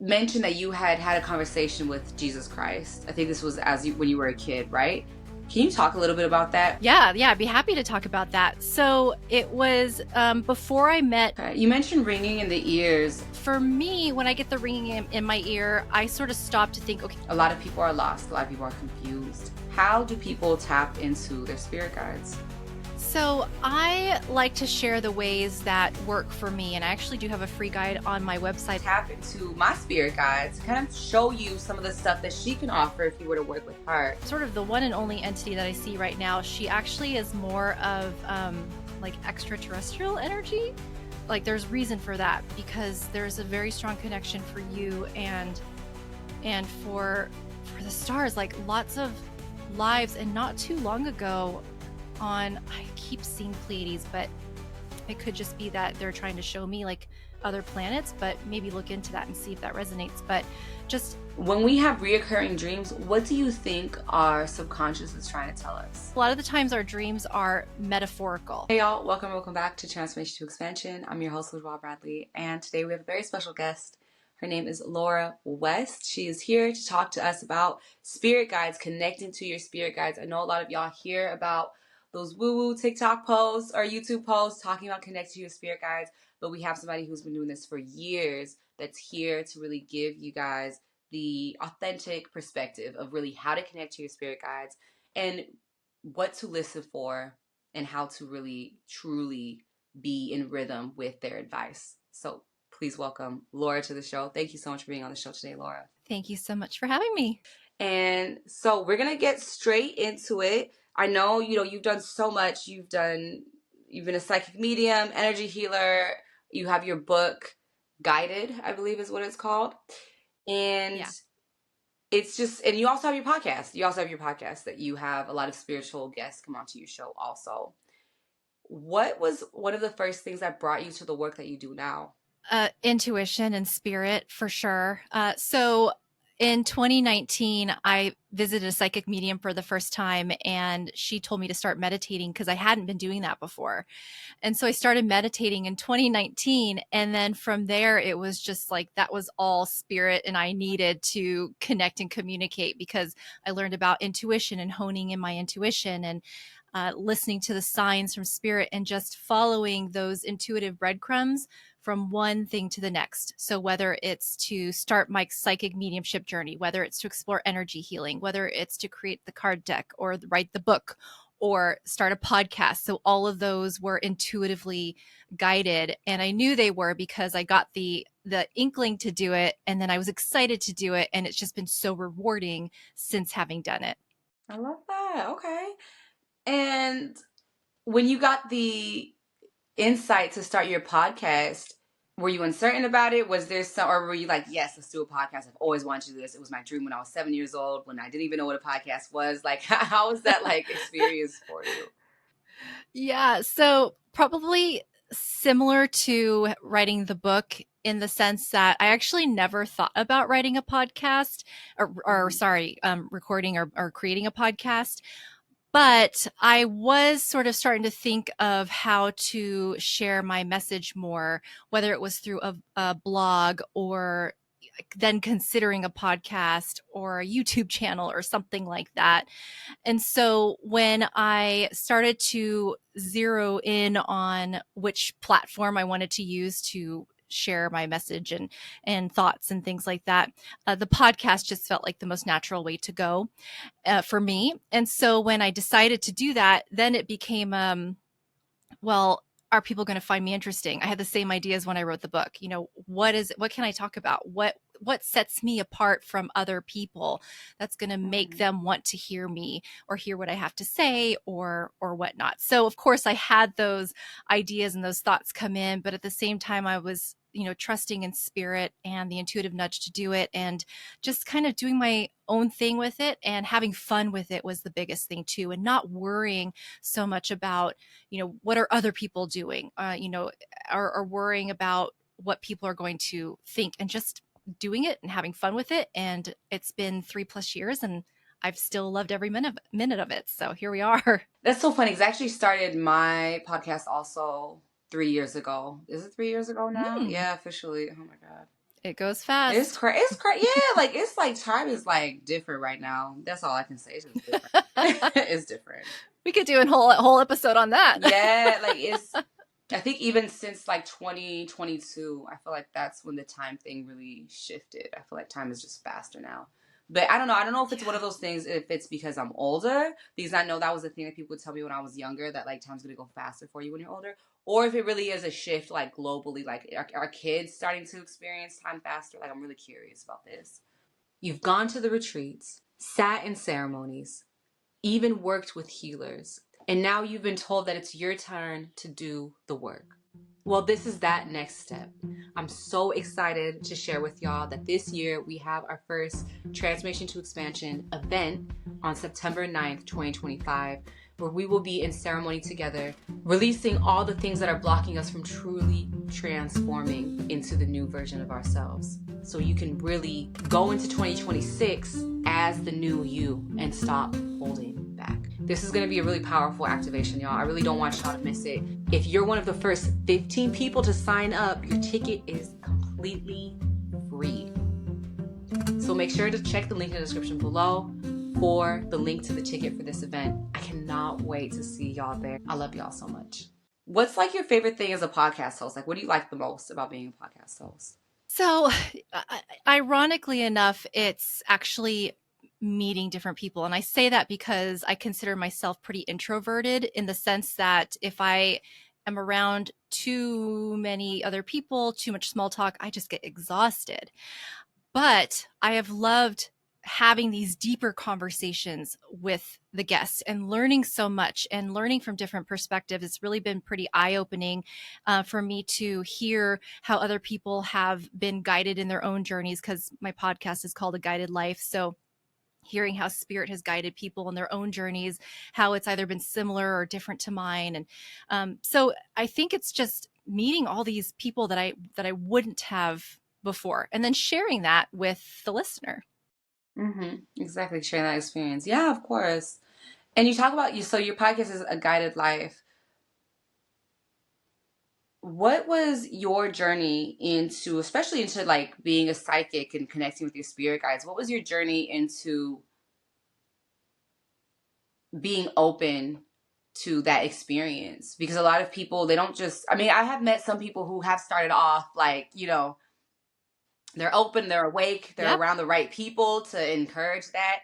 mentioned that you had had a conversation with Jesus Christ. I think this was when you were a kid, right? Can you talk a little bit about that? Yeah, I'd be happy to talk about that. So it was before I met. Okay. You mentioned ringing in the ears. For me, when I get the ringing in my ear, I sort of stop to think, okay. A lot of people are lost. A lot of people are confused. How do people tap into their spirit guides? So I like to share the ways that work for me, and I actually do have a free guide on my website. Tap into my spirit guides, kind of show you some of the stuff that she can offer if you were to work with her. Sort of the one and only entity that I see right now, she actually is more of like extraterrestrial energy. Like there's reason for that, because there's a very strong connection for you and for the stars, like lots of lives. And not too long ago I keep seeing Pleiades, but it could just be that they're trying to show me like other planets, but maybe look into that and see if that resonates. But just when we have reoccurring dreams, what do you think our subconscious is trying to tell us? A lot of the times our dreams are metaphorical. Hey y'all, welcome back to Transformation to Expansion. I'm your host, Lajoie Bradley, and today we have a very special guest. Her name is Laura West. She is here to talk to us about spirit guides, connecting to your spirit guides. I know a lot of y'all hear about those woo-woo TikTok posts or YouTube posts talking about connecting to your spirit guides, but we have somebody who's been doing this for years that's here to really give you guys the authentic perspective of really how to connect to your spirit guides and what to listen for and how to really truly be in rhythm with their advice. So please welcome Laura to the show. Thank you so much for being on the show today, Laura. Thank you so much for having me. And so we're going to get straight into it. I know, you've done so much. You've been a psychic medium, energy healer. You have your book, Guided, I believe is what it's called. And yeah. It's just, and you also have your podcast. You also have your podcast that you have a lot of spiritual guests come onto your show also. What was one of the first things that brought you to the work that you do now? Intuition and spirit, for sure. So in 2019, I visited a psychic medium for the first time, and she told me to start meditating because I hadn't been doing that before. And so I started meditating in 2019. And then from there, it was just like, that was all spirit. And I needed to connect and communicate because I learned about intuition and honing in my intuition and listening to the signs from spirit and just following those intuitive breadcrumbs from one thing to the next. So whether it's to start my psychic mediumship journey, whether it's to explore energy healing, whether it's to create the card deck or write the book or start a podcast. So all of those were intuitively guided. And I knew they were because I got the inkling to do it. And then I was excited to do it. And it's just been so rewarding since having done it. I love that. Okay. And when you got the insight to start your podcast, were you uncertain about it? Was there some, or were you like, yes, let's do a podcast? I've always wanted to do this. It was my dream when I was 7 years old, when I didn't even know what a podcast was. Like, how was that like experience for you? Yeah. So probably similar to writing the book in the sense that I actually never thought about writing a podcast recording or creating a podcast. But I was sort of starting to think of how to share my message more, whether it was through a blog or then considering a podcast or a YouTube channel or something like that. And so when I started to zero in on which platform I wanted to use to share my message and thoughts and things like that, the podcast just felt like the most natural way to go for me. And so when I decided to do that, then it became, well, are people going to find me interesting? I had the same ideas when I wrote the book. What can I talk about? What sets me apart from other people that's going to make them want to hear me or hear what I have to say or whatnot. So of course I had those ideas and those thoughts come in, but at the same time I was, trusting in spirit and the intuitive nudge to do it and just kind of doing my own thing with it and having fun with it was the biggest thing too. And not worrying so much about, what are other people doing, or worrying about what people are going to think and just doing it and having fun with it. And it's been 3+ years and I've still loved every minute of it. So here we are. That's so funny because I actually started my podcast also 3 years ago. Is it 3 years ago now? Yeah, officially. Oh my God. It goes fast. It's crazy. Yeah, like it's like time is like different right now. That's all I can say. It's just different. It's different. We could do a whole episode on that. Yeah, like it's. I think even since like 2022, I feel like that's when the time thing really shifted. I feel like time is just faster now. But I don't know. I don't know if it's one of those things, if it's because I'm older, because I know that was the thing that people would tell me when I was younger, that like time's going to go faster for you when you're older. Or if it really is a shift like globally, like are kids starting to experience time faster? Like I'm really curious about this. You've gone to the retreats, sat in ceremonies, even worked with healers. And now you've been told that it's your turn to do the work. Well, this is that next step. I'm so excited to share with y'all that this year we have our first Transformation to Expansion event on September 9th, 2025, where we will be in ceremony together, releasing all the things that are blocking us from truly transforming into the new version of ourselves. So you can really go into 2026 as the new you and stop holding back. This is going to be a really powerful activation, y'all. I really don't want y'all to miss it. If you're one of the first 15 people to sign up, your ticket is completely free. So make sure to check the link in the description below for the link to the ticket for this event. I cannot wait to see y'all there. I love y'all so much. What's like your favorite thing as a podcast host? Like, what do you like the most about being a podcast host? So, ironically enough, it's actually meeting different people. And I say that because I consider myself pretty introverted, in the sense that if I am around too many other people, too much small talk, I just get exhausted. But I have loved having these deeper conversations with the guests and learning so much and learning from different perspectives. It's really been pretty eye-opening for me to hear how other people have been guided in their own journeys, because my podcast is called A Guided Life. So hearing how spirit has guided people in their own journeys, how it's either been similar or different to mine. And so I think it's just meeting all these people that I wouldn't have before, and then sharing that with the listener. Exactly, sharing that experience. Yeah, of course. And you talk about so your podcast is A Guided Life. What was your journey into, especially into like being a psychic and connecting with your spirit guides? What was your journey into being open to that experience? Because a lot of people, they don't just, I mean, I have met some people who have started off like, they're open, they're awake, they're around the right people to encourage that.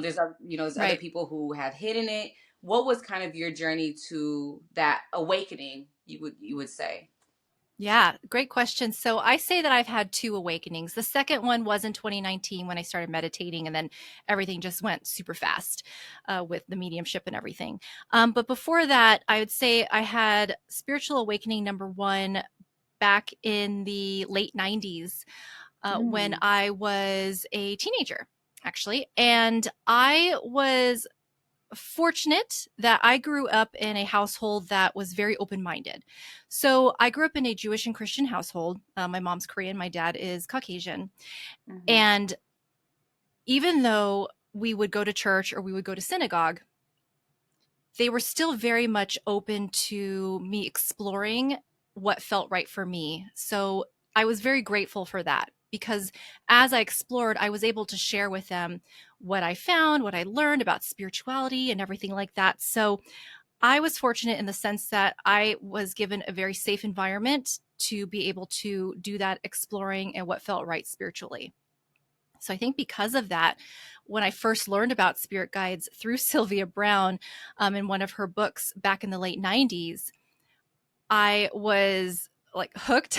There's other people who have hidden it. What was kind of your journey to that awakening, you would say? Yeah, great question. So I say that I've had two awakenings. The second one was in 2019 when I started meditating, and then everything just went super fast with the mediumship and everything. But before that, I would say I had spiritual awakening number one back in the late 90s when I was a teenager, actually. And I was fortunate that I grew up in a household that was very open-minded. So I grew up in a Jewish and Christian household. My mom's Korean, my dad is Caucasian. And even though we would go to church or we would go to synagogue, they were still very much open to me exploring what felt right for me. So I was very grateful for that, because as I explored, I was able to share with them what I found, what I learned about spirituality and everything like that. So I was fortunate in the sense that I was given a very safe environment to be able to do that exploring and what felt right spiritually. So I think because of that, when I first learned about spirit guides through Sylvia Browne in one of her books back in the late 90s, I was like hooked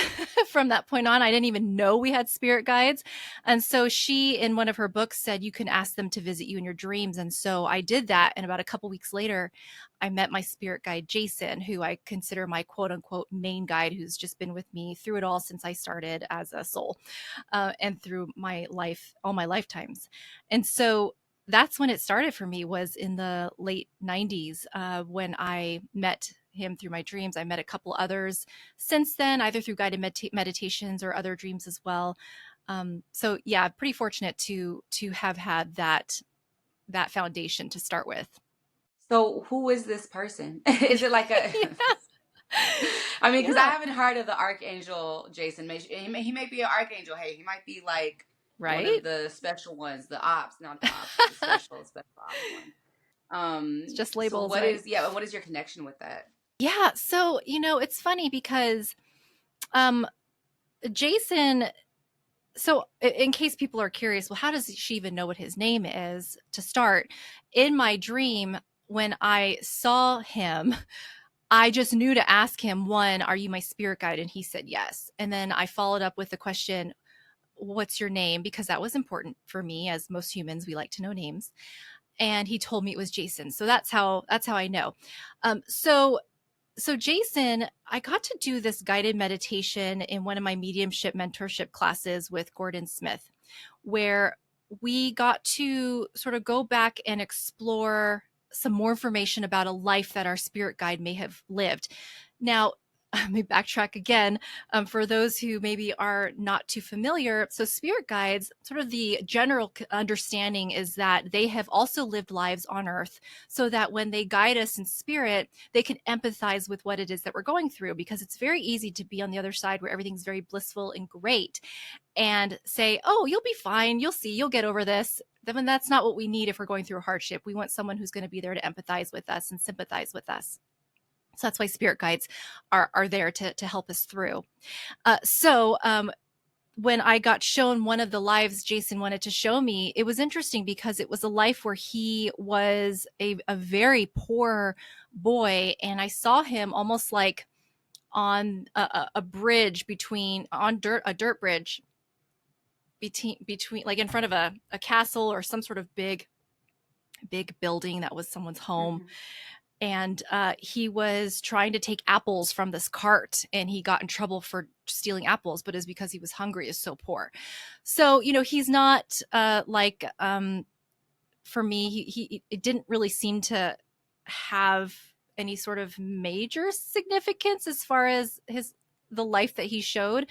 from that point on. I didn't even know we had spirit guides. And so she, in one of her books, said you can ask them to visit you in your dreams. And so I did that. And about a couple weeks later, I met my spirit guide, Jason, who I consider my quote unquote main guide, who's just been with me through it all since I started as a soul and through my life, all my lifetimes. And so that's when it started for me, was in the late 90s when I met him through my dreams. I met a couple others since then, either through guided meditations or other dreams as well. So yeah, pretty fortunate to have had that foundation to start with. So who is this person? Is it like a I mean, because I Yeah. haven't heard of the Archangel Jason. He may be an Archangel. Hey, he might be like one Right? of the special ones, the ops, not the ops, but the special ops one. It's just So labels, what right? is, yeah, what is your connection with that? Yeah. So, it's funny because um, Jason, so in case people are curious, well, how does she even know what his name is to start? In my dream, when I saw him, I just knew to ask him, one, are you my spirit guide? And he said yes. And then I followed up with the question, what's your name? Because that was important for me. As most humans, we like to know names. And he told me it was Jason. So that's how I know. So Jason, I got to do this guided meditation in one of my mediumship mentorship classes with Gordon Smith, where we got to sort of go back and explore some more information about a life that our spirit guide may have lived. Now, let me backtrack again. For those who maybe are not too familiar, so spirit guides, sort of the general understanding is that they have also lived lives on earth, so that when they guide us in spirit, they can empathize with what it is that we're going through, because it's very easy to be on the other side where everything's very blissful and great and say, oh, you'll be fine. You'll see, you'll get over this. Then that's not what we need if we're going through a hardship. We want someone who's going to be there to empathize with us and sympathize with us. So that's why spirit guides are there to help us through. When I got shown one of the lives Jason wanted to show me, it was interesting because it was a life where he was a very poor boy. And I saw him almost like on a bridge a dirt bridge between like in front of a castle or some sort of big building that was someone's home. Mm-hmm. And he was trying to take apples from this cart, and he got in trouble for stealing apples, but it's because he was hungry, is so poor. So he's not for me, he it didn't really seem to have any sort of major significance as far as the life that he showed.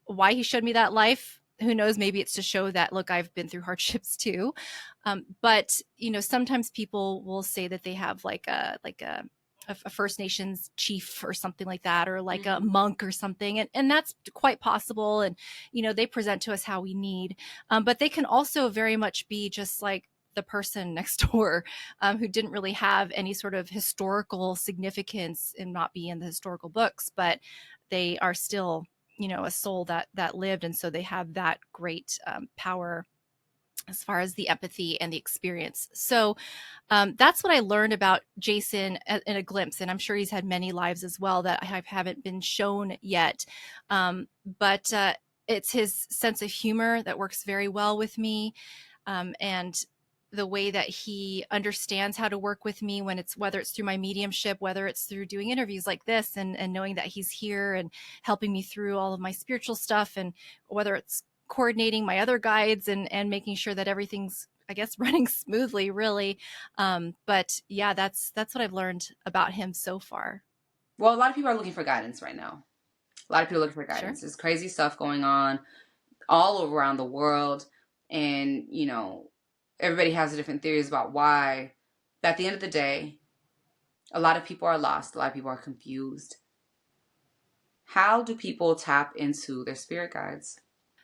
Why he showed me that life, who knows? Maybe it's to show that, look, I've been through hardships too. But sometimes people will say that they have like a First Nations chief or something like that, or like a Mm-hmm. monk or something, and that's quite possible. And they present to us how we need, but they can also very much be just like the person next door, who didn't really have any sort of historical significance and not be in the historical books, but they are still a soul that lived, and so they have that great power as far as the empathy and the experience. So that's what I learned about Jason in a glimpse, and I'm sure he's had many lives as well that I haven't been shown yet. But it's his sense of humor that works very well with me, and the way that he understands how to work with me, whether it's through my mediumship, whether it's through doing interviews like this, and knowing that he's here and helping me through all of my spiritual stuff, and whether it's coordinating my other guides and making sure that everything's, I guess, running smoothly, really. But yeah, that's what I've learned about him so far. Well, a lot of people are looking for guidance right now. A lot of people are looking for Sure. guidance. There's crazy stuff going on all around the world. And, everybody has different theories about why. But at the end of the day, a lot of people are lost. A lot of people are confused. How do people tap into their spirit guides?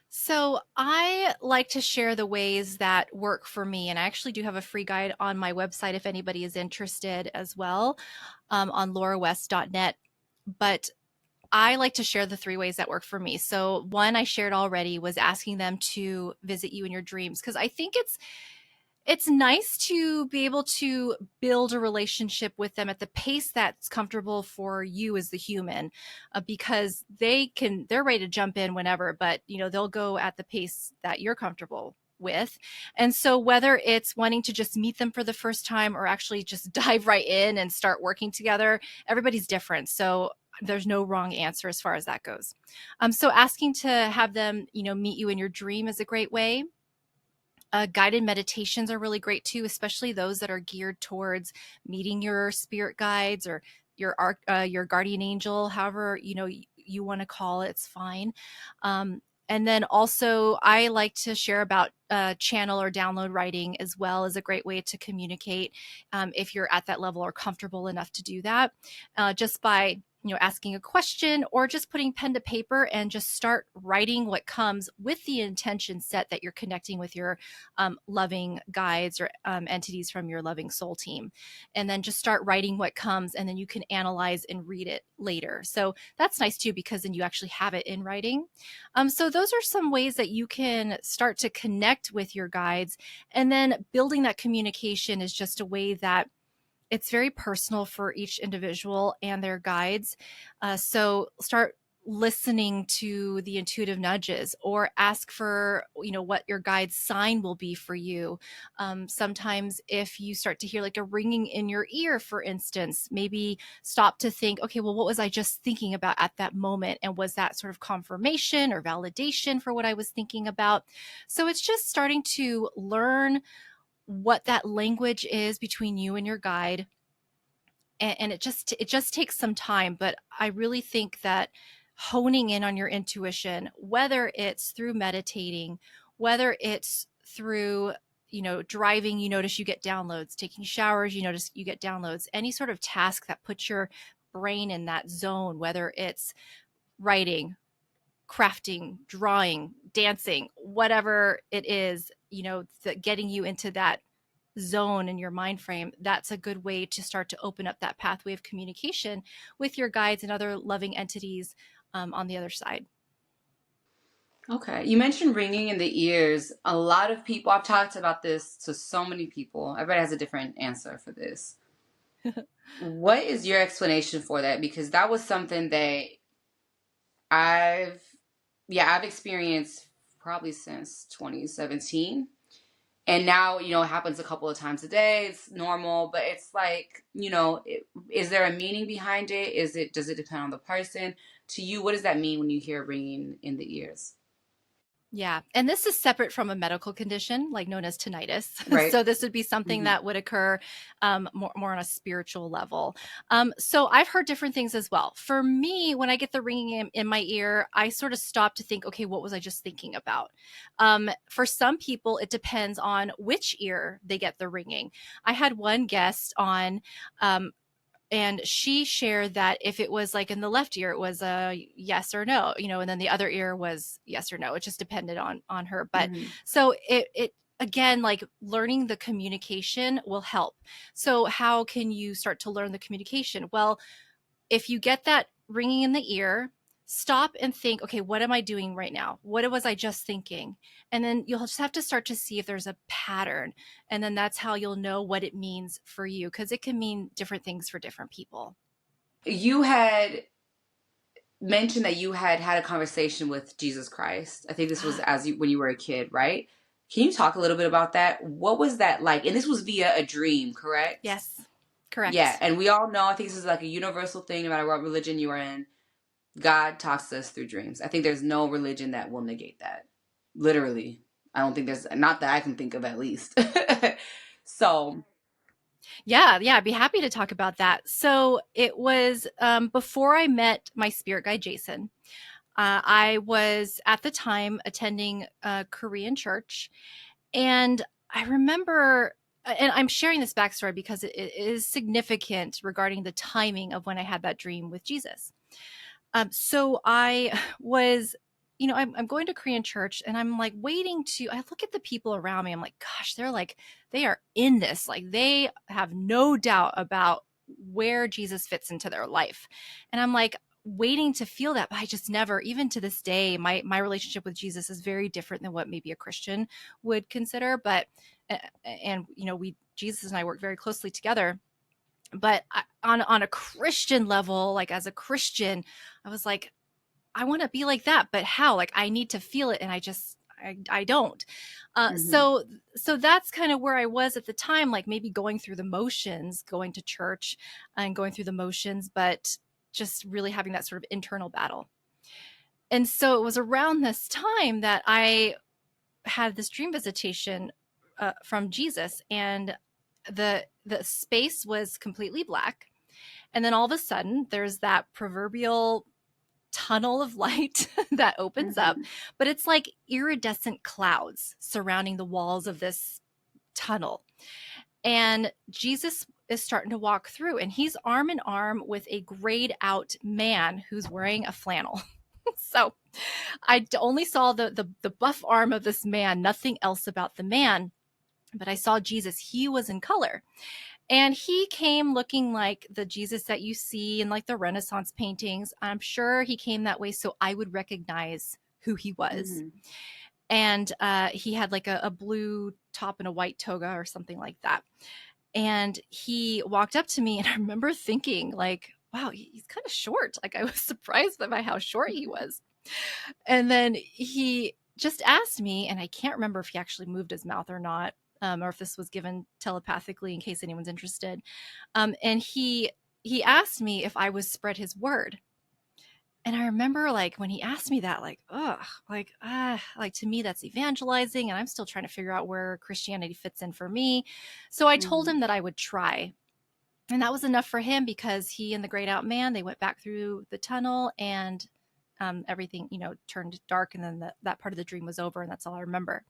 So I like to share the ways that work for me. And I actually do have a free guide on my website if anybody is interested as well, on laurawest.net. But I like to share the 3 ways that work for me. So one I shared already was asking them to visit you in your dreams, because I think it's nice to be able to build a relationship with them at the pace that's comfortable for you as the human, because they're ready to jump in whenever, but they'll go at the pace that you're comfortable with. And so whether it's wanting to just meet them for the first time or actually just dive right in and start working together, everybody's different. So there's no wrong answer as far as that goes. So asking to have them, meet you in your dream is a great way. Guided meditations are really great too, especially those that are geared towards meeting your spirit guides or your guardian angel, however you want to call it. It's fine. And then also, I like to share about channel or download writing as well as a great way to communicate, if you're at that level or comfortable enough to do that, just by asking a question or just putting pen to paper and just start writing what comes with the intention set that you're connecting with your loving guides or entities from your loving soul team. And then just start writing what comes, and then you can analyze and read it later. So that's nice too, because then you actually have it in writing. So those are some ways that you can start to connect with your guides. And then building that communication is just a way that it's very personal for each individual and their guides. So start listening to the intuitive nudges, or ask for, what your guide's sign will be for you. Sometimes if you start to hear like a ringing in your ear, for instance, maybe stop to think, okay, well, what was I just thinking about at that moment? And was that sort of confirmation or validation for what I was thinking about? So it's just starting to learn what that language is between you and your guide. And it just takes some time, but I really think that honing in on your intuition, whether it's through meditating, whether it's through driving, you notice you get downloads, taking showers, you notice you get downloads, any sort of task that puts your brain in that zone, whether it's writing, crafting, drawing, dancing, whatever it is, getting you into that zone in your mind frame, that's a good way to start to open up that pathway of communication with your guides and other loving entities on the other side. Okay. You mentioned ringing in the ears. A lot of people, I've talked about this to so many people. Everybody has a different answer for this. What is your explanation for that? Because that was something that I've experienced probably since 2017. And now, it happens a couple of times a day. It's normal, but it's like, is there a meaning behind it? Does it depend on the person? To you, what does that mean when you hear ringing in the ears? Yeah. And this is separate from a medical condition, like known as tinnitus. Right. So this would be something that would occur more on a spiritual level. So I've heard different things as well. For me, when I get the ringing in my ear, I sort of stop to think, okay, what was I just thinking about? For some people, it depends on which ear they get the ringing. I had one guest on, and she shared that if it was like in the left ear, it was a yes or no, and then the other ear was yes or no. It just depended on her. But so it again, like learning the communication will help. So how can you start to learn the communication? Well, if you get that ringing in the ear, stop and think, okay, what am I doing right now? What was I just thinking? And then you'll just have to start to see if there's a pattern. And then that's how you'll know what it means for you, because it can mean different things for different people. You had mentioned that you had had a conversation with Jesus Christ. I think this was when you were a kid, right? Can you talk a little bit about that? What was that like? And this was via a dream, correct? Yes, correct. Yeah, and we all know, I think this is like a universal thing, no matter what religion you are in. God talks to us through dreams. I think there's no religion that will negate that. Literally. I don't think there's, not that I can think of at least. So. Yeah, I'd be happy to talk about that. So it was before I met my spirit guide, Jason. I was at the time attending a Korean church, and I remember, and I'm sharing this backstory because it is significant regarding the timing of when I had that dream with Jesus. So I was, I'm going to Korean church, and I'm like I look at the people around me. I'm like, gosh, they are in this. Like they have no doubt about where Jesus fits into their life. And I'm like, waiting to feel that, but I just never, even to this day, my relationship with Jesus is very different than what maybe a Christian would consider. But, and Jesus and I work very closely together. But on a Christian level, like as a Christian, I was like, I want to be like that, but how? Like I need to feel it, and I don't. So that's kind of where I was at the time, like maybe going through the motions, going to church and going through the motions, but just really having that sort of internal battle. And so it was around this time that I had this dream visitation from Jesus, and the space was completely black, and then all of a sudden there's that proverbial tunnel of light that opens up, but it's like iridescent clouds surrounding the walls of this tunnel. And Jesus is starting to walk through, and he's arm in arm with a grayed out man who's wearing a flannel. So I only saw the buff arm of this man, nothing else about the man, but I saw Jesus. He was in color. And he came looking like the Jesus that you see in like the Renaissance paintings. I'm sure he came that way so I would recognize who he was. Mm-hmm. And he had like a blue top and a white toga or something like that. And he walked up to me, and I remember thinking like, wow, he's kind of short. Like I was surprised by how short he was. And then he just asked me, and I can't remember if he actually moved his mouth or not, or if this was given telepathically in case anyone's interested. And he asked me if I would spread his word. And I remember like when he asked me that, like, like to me, that's evangelizing. And I'm still trying to figure out where Christianity fits in for me. So I told him that I would try. And that was enough for him because he and the grayed out man, they went back through the tunnel, and everything, turned dark. And then that part of the dream was over. And that's all I remember.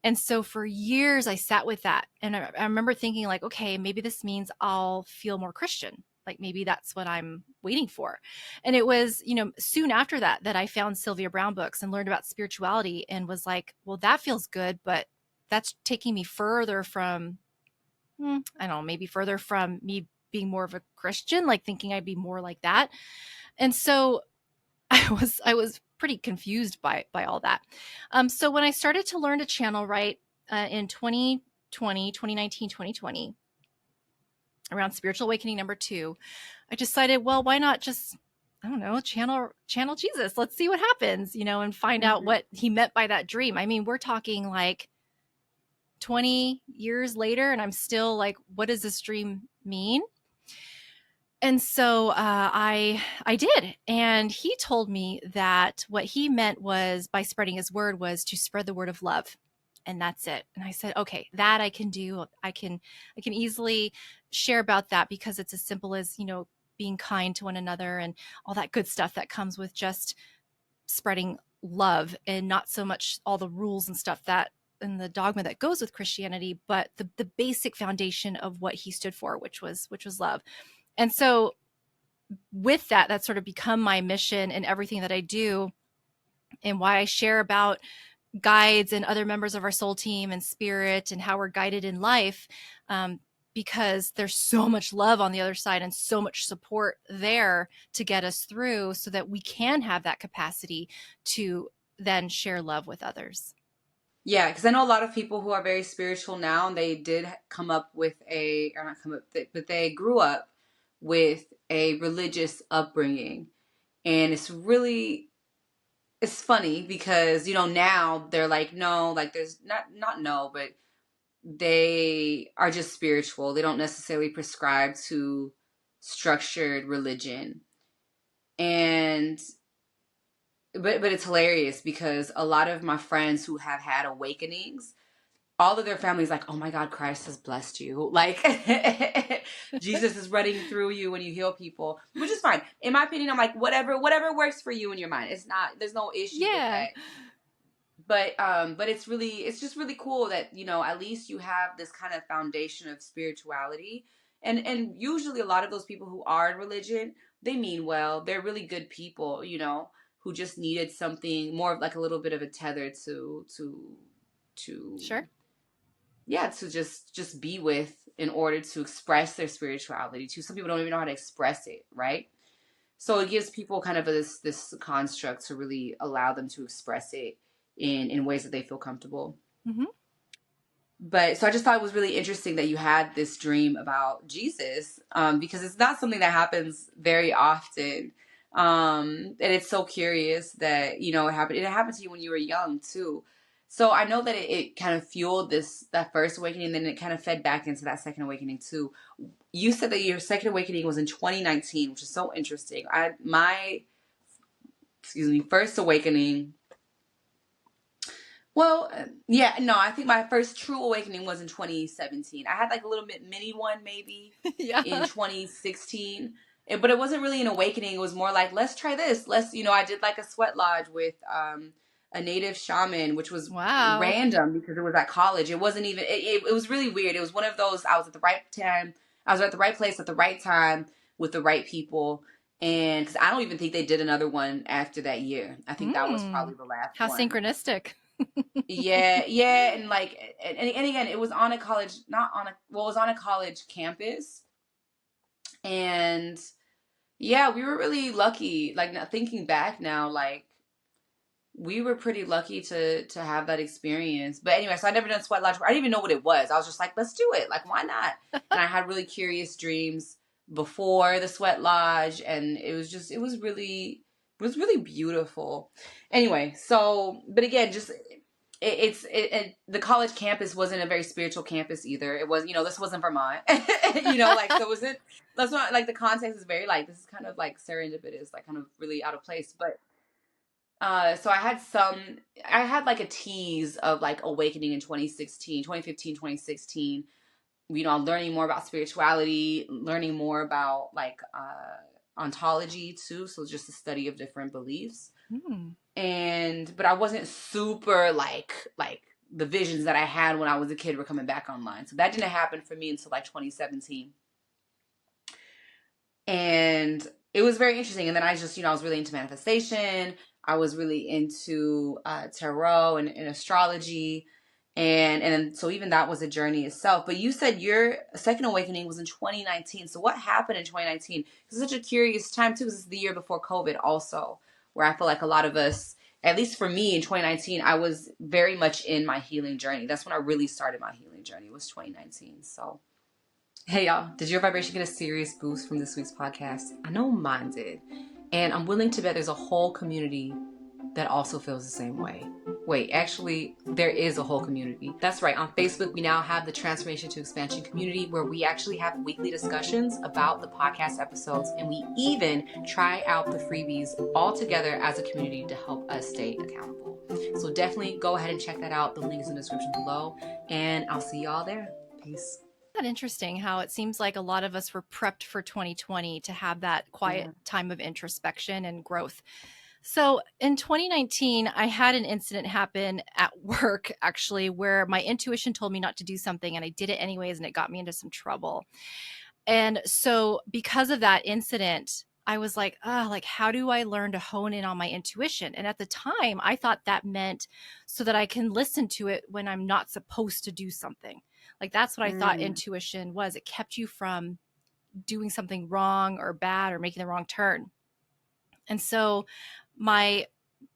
And so for years I sat with that. And I remember thinking like, okay, maybe this means I'll feel more Christian. Like maybe that's what I'm waiting for. And it was, soon after that I found Sylvia Browne books and learned about spirituality and was like, well, that feels good, but that's taking me further from, I don't know, maybe further from me being more of a Christian, like thinking I'd be more like that. And so I was pretty confused by all that. So when I started to learn to channel right in 2019, 2020, around spiritual awakening number 2, I decided, well, why not just, I don't know, channel Jesus. Let's see what happens, and find out what he meant by that dream. I mean, we're talking like 20 years later, and I'm still like, what does this dream mean? And so I did. And he told me that what he meant was, by spreading his word, was to spread the word of love. And that's it. And I said, okay, that I can do. I can easily share about that because it's as simple as, being kind to one another and all that good stuff that comes with just spreading love, and not so much all the rules and stuff that and the dogma that goes with Christianity, but the basic foundation of what he stood for, which was love. And so with that, that's sort of become my mission in everything that I do, and why I share about guides and other members of our soul team and spirit and how we're guided in life, because there's so much love on the other side and so much support there to get us through so that we can have that capacity to then share love with others. Yeah, because I know a lot of people who are very spiritual now, and they did come up with but they grew up with a religious upbringing. And it's funny because, now they're like, no, like there's not no, but they are just spiritual. They don't necessarily prescribe to structured religion. And but it's hilarious because a lot of my friends who have had awakenings, all of their families like, oh my God, Christ has blessed you. Like Jesus is running through you when you heal people, which is fine. In my opinion, I'm like, whatever works for you in your mind. There's no issue with that. But it's just really cool that, at least you have this kind of foundation of spirituality. And usually a lot of those people who are in religion, they mean well. They're really good people, who just needed something more of like a little bit of a tether to Sure. Yeah, to just be with in order to express their spirituality too. Some people don't even know how to express it, right? So it gives people kind of this construct to really allow them to express it in ways that they feel comfortable. Mm-hmm. But so I just thought it was really interesting that you had this dream about Jesus, because it's not something that happens very often. And it's so curious that, it happened. It happened to you when you were young too. So I know that it kind of fueled that first awakening, and then it kind of fed back into that second awakening too. You said that your second awakening was in 2019, which is so interesting. My first awakening. Well, yeah, no, I think my first true awakening was in 2017. I had like a little bit mini one maybe Yeah. in 2016. But it wasn't really an awakening. It was more like, let's try this. I did like a sweat lodge with a native shaman, which was random because it was at college. It wasn't even, it was really weird. It was one of those, I was at the right time I was at the right place at the right time with the right people. And because I don't even think they did another one after that year. I think that was Mm. probably the last How one. synchronistic. Yeah, yeah, and like, and again, it was on a college, not on a, well, it was on a college campus, and yeah, we were really lucky. Like, now, thinking back now, like, we were pretty lucky to have that experience. But anyway, so I never done sweat lodge. I didn't even know what it was. I was just like, let's do it. Like, why not? And I had really curious dreams before the sweat lodge, and it was really beautiful. Anyway, so but again, just the college campus wasn't a very spiritual campus either. It was, this wasn't Vermont, like, so it wasn't. That's not like, the context is very like, this is kind of like serendipitous, like kind of really out of place, but. So I had like a tease of like awakening in 2016, 2015, 2016. I'm learning more about spirituality, learning more about like ontology too. So just the study of different beliefs. Mm. But I wasn't super like the visions that I had when I was a kid were coming back online. So that didn't happen for me until like 2017. And it was very interesting. And then I just, I was really into manifestation. I was really into tarot and astrology. And so even that was a journey itself. But you said your second awakening was in 2019. So what happened in 2019? It's such a curious time too, because it's the year before COVID also, where I feel like a lot of us, at least for me in 2019, I was very much in my healing journey. That's when I really started my healing journey, was 2019. So hey y'all, did your vibration get a serious boost from this week's podcast? I know mine did. And I'm willing to bet there's a whole community that also feels the same way. Wait, actually, there is a whole community. That's right, on Facebook, we now have the Transformation to Expansion community, where we actually have weekly discussions about the podcast episodes, and we even try out the freebies all together as a community to help us stay accountable. So definitely go ahead and check that out. The link is in the description below, and I'll see y'all there. Peace. Isn't that interesting how it seems like a lot of us were prepped for 2020 to have that quiet time of introspection and growth. So in 2019, I had an incident happen at work, actually, where my intuition told me not to do something and I did it anyways, and it got me into some trouble. And so because of that incident, I was like, how do I learn to hone in on my intuition? And at the time, I thought that meant so that I can listen to it when I'm not supposed to do something. Like, that's what I thought intuition was. It kept you from doing something wrong or bad or making the wrong turn. And so my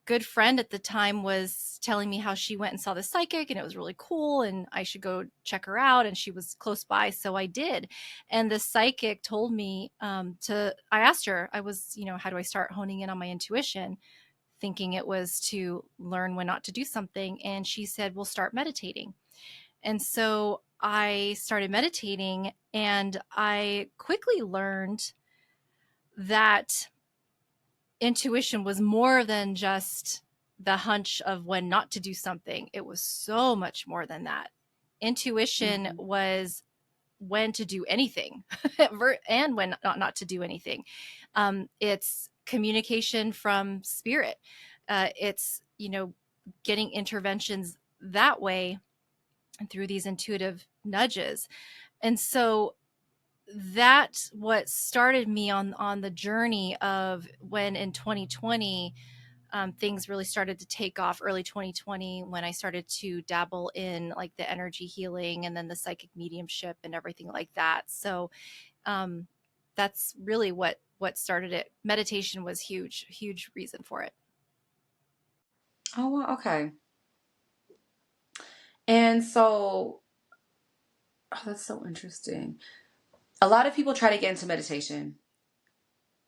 good friend at the time was telling me how she went and saw the psychic and it was really cool and I should go check her out, and she was close by. So I did. And the psychic told me I asked her, I was, how do I start honing in on my intuition? Thinking it was to learn when not to do something. And she said, well, start meditating. And so I started meditating, and I quickly learned that intuition was more than just the hunch of when not to do something. It was so much more than that. Intuition was when to do anything and when not to do anything. It's communication from spirit. It's, getting interventions that way and through these intuitive nudges. And so that's what started me on the journey of when in 2020 things really started to take off. Early 2020, when I started to dabble in like the energy healing and then the psychic mediumship and everything like that. So that's really what started it. Meditation was huge reason for it. Oh, well, okay. And so, that's so interesting. A lot of people try to get into meditation,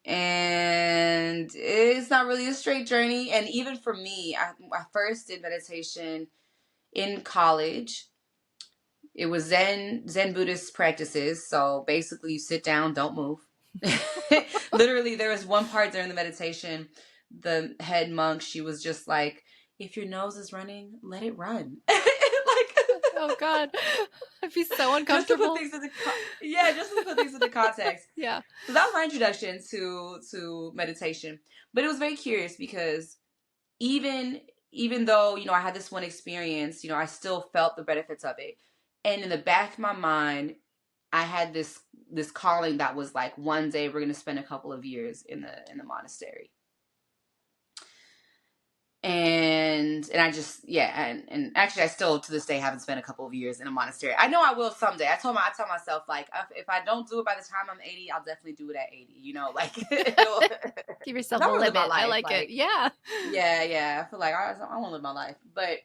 and it's not really a straight journey. And even for me, I first did meditation in college. It was Zen Buddhist practices. So basically, you sit down, don't move. Literally, there was one part during the meditation, the head monk, she was just like, if your nose is running, let it run. Oh God, I'd be so uncomfortable. Just to put things into context. Yeah. So that was my introduction to meditation. But it was very curious because even though, I had this one experience, I still felt the benefits of it. And in the back of my mind, I had this calling that was like, one day we're going to spend a couple of years in the monastery. And I just, yeah, and actually I still to this day haven't spent a couple of years in a monastery. I know I will someday. I tell myself, like, if I don't do it by the time I'm 80, I'll definitely do it at 80, you know, like it'll, Give yourself I a want to live my limit. I life, like it. like, Yeah. yeah, I feel like I want to live my life. But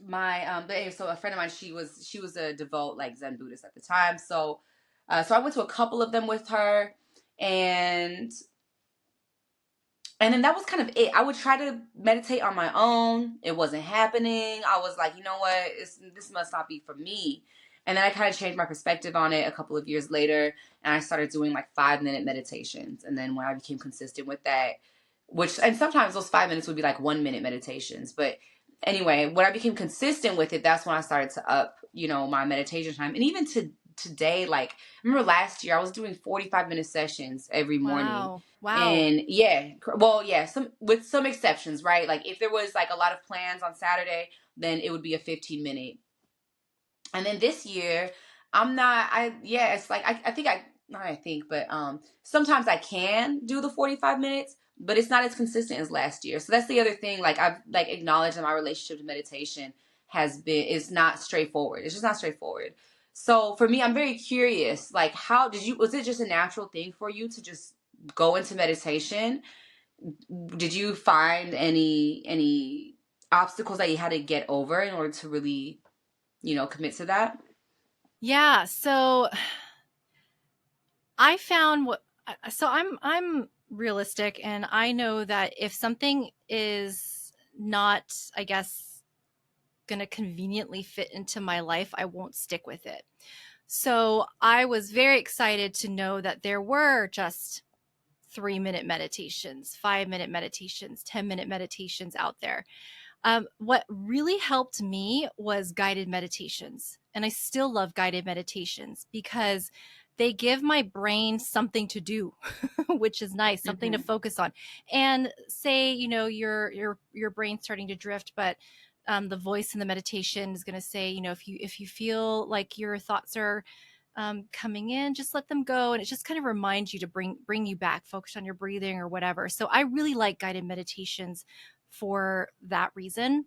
so a friend of mine, she was a devout, like, Zen Buddhist at the time. So I went to a couple of them with her, and then that was kind of it. I would try to meditate on my own. It wasn't happening. I was like, you know what? This must not be for me. And then I kind of changed my perspective on it a couple of years later, and I started doing like 5-minute meditations. And then when I became consistent with that, and sometimes those 5 minutes would be like 1-minute meditations. But anyway, when I became consistent with it, that's when I started to up, my meditation time. And even today, like, I remember last year I was doing 45-minute sessions every morning. Wow. Wow. And yeah, well, yeah, with some exceptions, right? Like if there was like a lot of plans on Saturday, then it would be a 15-minute. And then this year, it's like, not I think, but sometimes I can do the 45 minutes, but it's not as consistent as last year. So that's the other thing. Like, I've like acknowledged that my relationship to meditation is not straightforward. It's just not straightforward. So for me, I'm very curious, like, was it just a natural thing for you to just go into meditation? Did you find any obstacles that you had to get over in order to really, commit to that? Yeah. So I found I'm realistic, and I know that if something is not, I guess, going to conveniently fit into my life, I won't stick with it. So I was very excited to know that there were just 3-minute meditations, 5-minute meditations, 10-minute meditations out there. What really helped me was guided meditations. And I still love guided meditations because they give my brain something to do, which is nice, something to Mm-hmm. focus on. And say, your brain's starting to drift, but the voice in the meditation is going to say, if you feel like your thoughts are coming in, just let them go. And it just kind of reminds you to bring you back, focus on your breathing or whatever. So I really like guided meditations for that reason.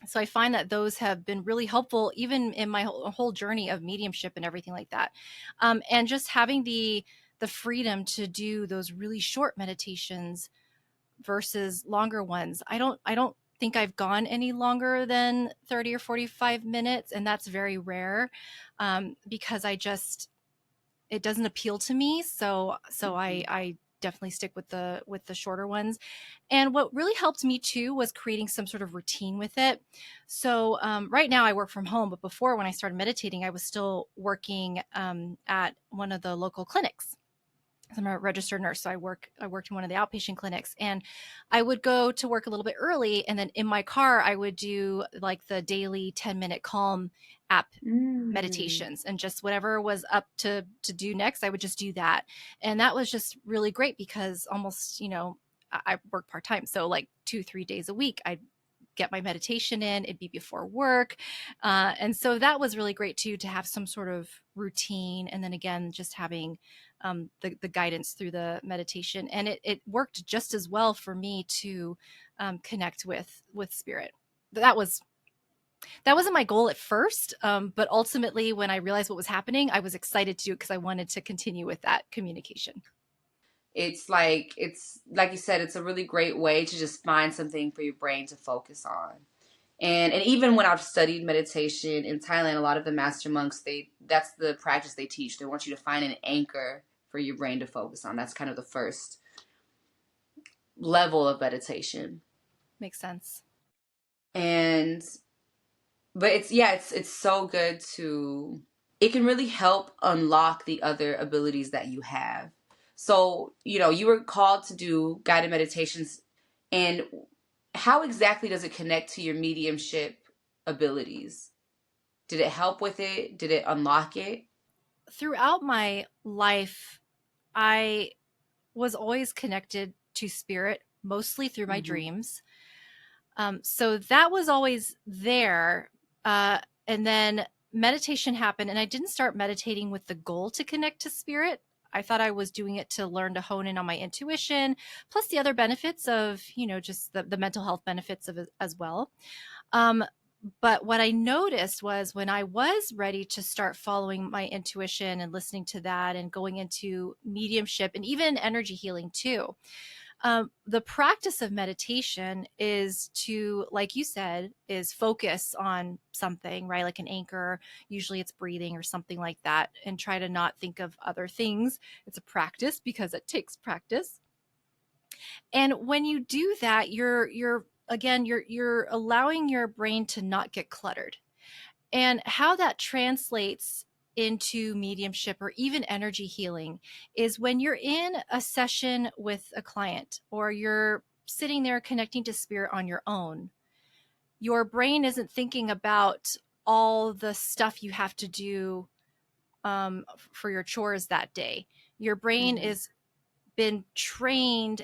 So I find that those have been really helpful, even in my whole journey of mediumship and everything like that. And just having the freedom to do those really short meditations versus longer ones. I don't think I've gone any longer than 30 or 45 minutes, and that's very rare, because it doesn't appeal to me. So I definitely stick with the shorter ones. And what really helped me too was creating some sort of routine with it. So right now I work from home, but before, when I started meditating, I was still working at one of the local clinics. I'm a registered nurse, so I worked in one of the outpatient clinics, and I would go to work a little bit early, and then in my car I would do like the daily 10-minute calm app Mm. meditations, and just whatever was up to do next, I would just do that. And that was just really great because almost, I work part-time, so like 2-3 days a week I'd get my meditation in. It'd be before work. And so that was really great too, to have some sort of routine. And then again, just having the guidance through the meditation. And it worked just as well for me to connect with spirit. That wasn't my goal at first, but ultimately, when I realized what was happening, I was excited to do it because I wanted to continue with that communication. It's like you said, it's a really great way to just find something for your brain to focus on. And even when I've studied meditation in Thailand, a lot of the master monks, that's the practice they teach. They want you to find an anchor for your brain to focus on. That's kind of the first level of meditation. Makes sense. And but it's so good it can really help unlock the other abilities that you have. So, you were called to do guided meditations, and how exactly does it connect to your mediumship abilities? Did it help with it? Did it unlock it? Throughout my life, I was always connected to spirit, mostly through my Mm-hmm. dreams. So that was always there. And then meditation happened, and I didn't start meditating with the goal to connect to spirit. I thought I was doing it to learn to hone in on my intuition, plus the other benefits of, just the mental health benefits of it as well. Um, but what I noticed was when I was ready to start following my intuition and listening to that and going into mediumship and even energy healing too, the practice of meditation is to, like you said, is focus on something, right? Like an anchor. Usually it's breathing or something like that, and try to not think of other things. It's a practice because it takes practice. And when you do that, you're allowing your brain to not get cluttered. And how that translates into mediumship or even energy healing is when you're in a session with a client or you're sitting there connecting to spirit on your own, your brain isn't thinking about all the stuff you have to do for your chores that day. Your brain Mm-hmm. is been trained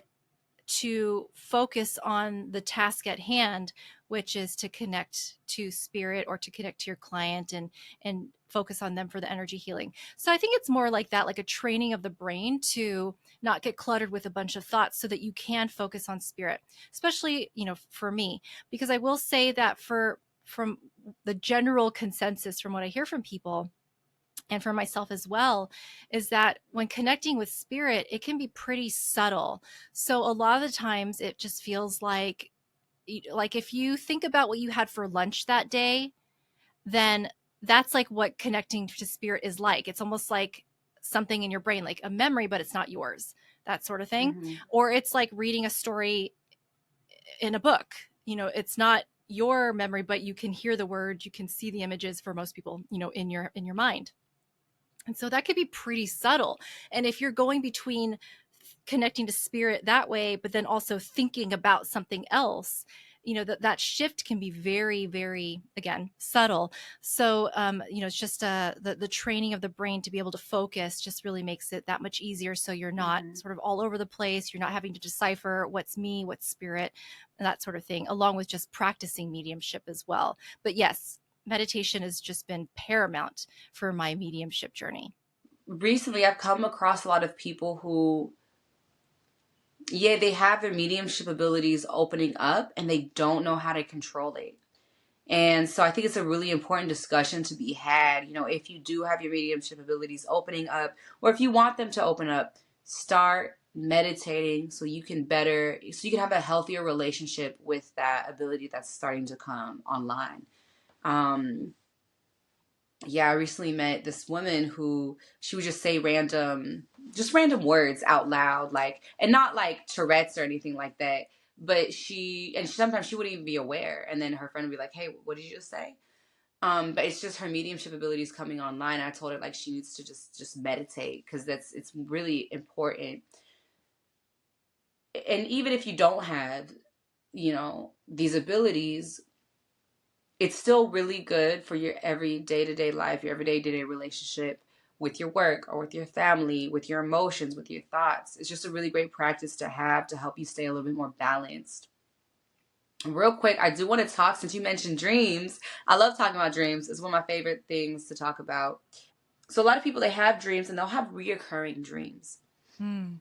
to focus on the task at hand, which is to connect to spirit or to connect to your client and focus on them for the energy healing. So I think it's more like that, like a training of the brain to not get cluttered with a bunch of thoughts so that you can focus on spirit, especially, for me, because I will say that from the general consensus from what I hear from people and for myself as well, is that when connecting with spirit, it can be pretty subtle. So a lot of the times it just feels like if you think about what you had for lunch that day, then that's like what connecting to spirit is like. It's almost like something in your brain, like a memory, but it's not yours, that sort of thing. Mm-hmm. Or it's like reading a story in a book. It's not your memory, but you can hear the words, you can see the images for most people, in your mind. And so that could be pretty subtle. And if you're going between connecting to spirit that way, but then also thinking about something else, that shift can be very, very, again, subtle. So, it's just the training of the brain to be able to focus just really makes it that much easier. So you're not Mm-hmm. sort of all over the place. You're not having to decipher what's me, what's spirit, and that sort of thing, along with just practicing mediumship as well. But yes, meditation has just been paramount for my mediumship journey. Recently, I've come across a lot of people who, yeah, they have their mediumship abilities opening up and they don't know how to control it. And so I think it's a really important discussion to be had. If you do have your mediumship abilities opening up, or if you want them to open up, start meditating so you can have a healthier relationship with that ability that's starting to come online. Um, yeah, I recently met this woman who she would just say random words out loud, like, and not like Tourette's or anything like that. But sometimes she wouldn't even be aware, and then her friend would be like, "Hey, what did you just say?" But it's just her mediumship abilities coming online. I told her like she needs to just meditate because it's really important. And even if you don't have, these abilities, it's still really good for your every day to day life, your everyday to day relationship with your work or with your family, with your emotions, with your thoughts. It's just a really great practice to have to help you stay a little bit more balanced. Real quick, I do want to talk since you mentioned dreams. I love talking about dreams. It's one of my favorite things to talk about. So a lot of people they have dreams and they'll have reoccurring dreams. Hmm.